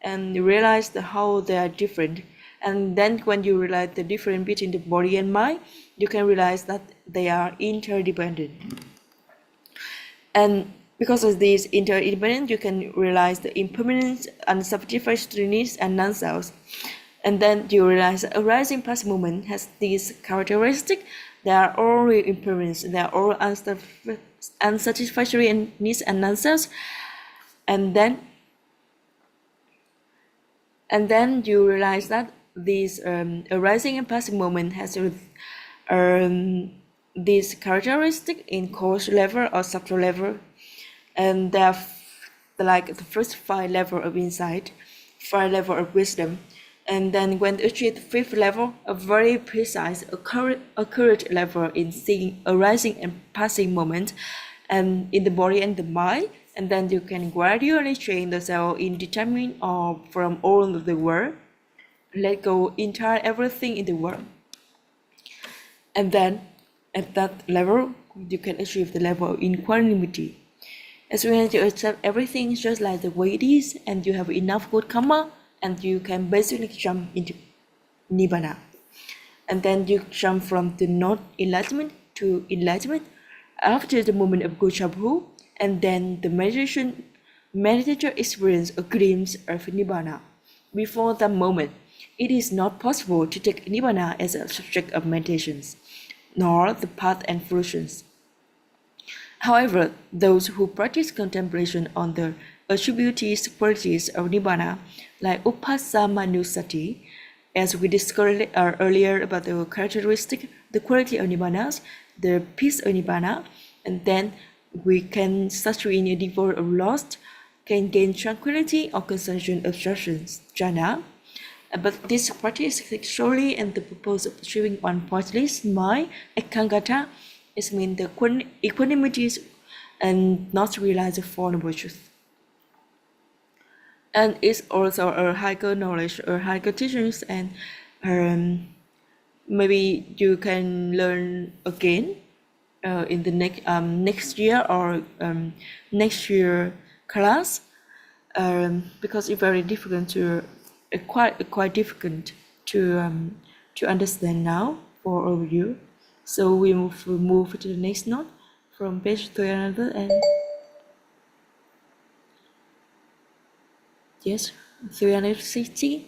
F: and realize how they are different. And then when you realize the difference between the body and mind, you can realize that they are interdependent. And because of this interdependence, you can realize the impermanence, unsatisfactoriness, and non-self. And then you realize that arising past moment has these characteristics. They are all impermanence, they are all unsatisfactoriness and non-self. And then you realize that this arising and passing moment has this characteristic in coarse level or subtle level, and they are like the first 5 levels of insight, 5 levels of wisdom. And then when you achieve the 5th level, a very precise, accurate level in seeing arising and passing moment and in the body and the mind. And then you can gradually train the self in determining or from all of the world, let go entire everything in the world. And then at that level, you can achieve the level of equanimity. As soon as you accept everything just like the way it is, and you have enough good karma, and you can basically jump into Nibbana. And then you jump from the non-enlightenment to enlightenment after the moment of Gochabhu, and then the meditator experience a glimpse of Nibbana. Before that moment, it is not possible to take Nibbana as a subject of meditations, nor the path and fruitions. However, those who practice contemplation on the attributes qualities of Nibbana, like Upasamanussati, as we discussed earlier about the characteristic, the quality of Nibbana, the peace of Nibbana, and then we can, such in a devoid of lost, can gain tranquility or concentration of jhana. But this practice is solely and the purpose of achieving one pointless mind, ekangata, is mean the equanimity and not realize the Four Noble Truths. And it's also a higher knowledge or higher teachings, and maybe you can learn again in the next year or next year class, because it's very difficult to quite difficult to understand now for all of you. So we move to the next note from page 300 and yes, 360.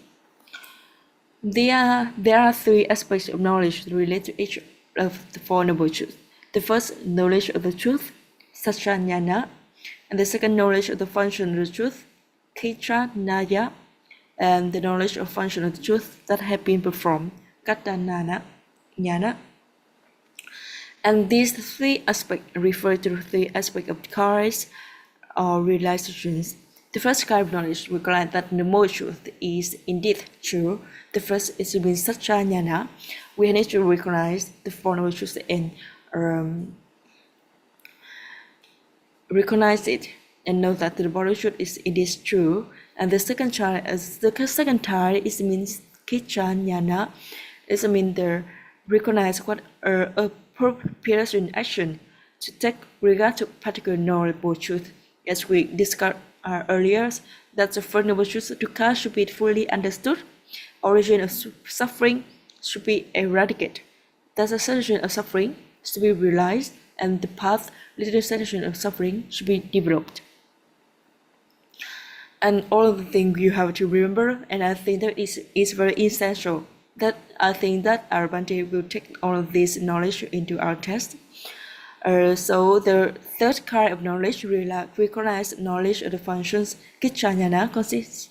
F: There are 3 aspects of knowledge related to each of the Four Noble Truths. The first, knowledge of the truth, Sacchanyana, and the second, knowledge of the function of the truth, Kichanaya, and the knowledge of function of the truth that have been performed, Katanana, Jnana. And these 3 aspects refer to the 3 aspects of courage or realizations. The first kind of knowledge requires that the more truth is indeed true. The first is to be Satcha Jnana. We need to recognize the Four Noble Truths and recognize it and know that the body truth is indeed true. And the second type is means Kicha Jnana. It means the recognize what appropriate action to take regard to particular knowable truth. As we discussed earlier, that the Four Noble Truths dukkha should be fully understood, origin of suffering should be eradicated, that the solution of suffering should be realized, and the path leading to the solution of suffering should be developed. And all of the things you have to remember, and I think that is very essential. That I think that our Bhante will take all of this knowledge into our test. So the third kind of knowledge recognize knowledge of the functions Kicha Jnana consists.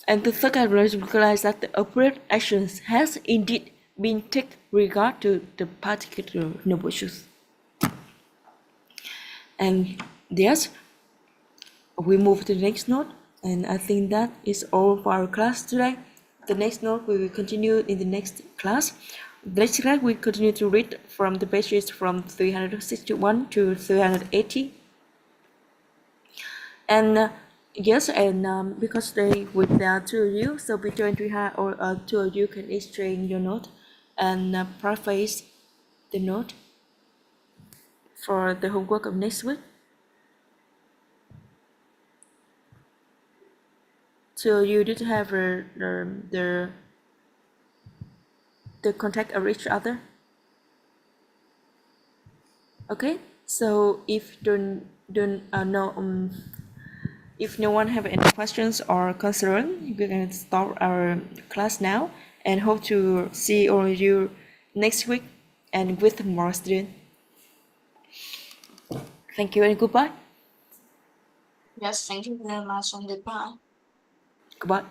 F: And the third kind of knowledge recognize that the appropriate actions has indeed been taken regard to the particular noble truth. And yes, we move to the next note, and I think that is all for our class today. The next note we will continue in the next class. The next class we continue to read from the pages from 361 to 380. And yes, and because today with the two of you, so between two of you can exchange your note and preface the note for the homework of next week. So you did have the contact of each other. Okay, so if if no one have any questions or concern, we're going to stop our class now, and hope to see all of you next week and with more students. Thank you and goodbye.
H: Yes, thank you very much and goodbye.
F: Goodbye.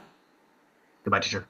G: Goodbye, teacher.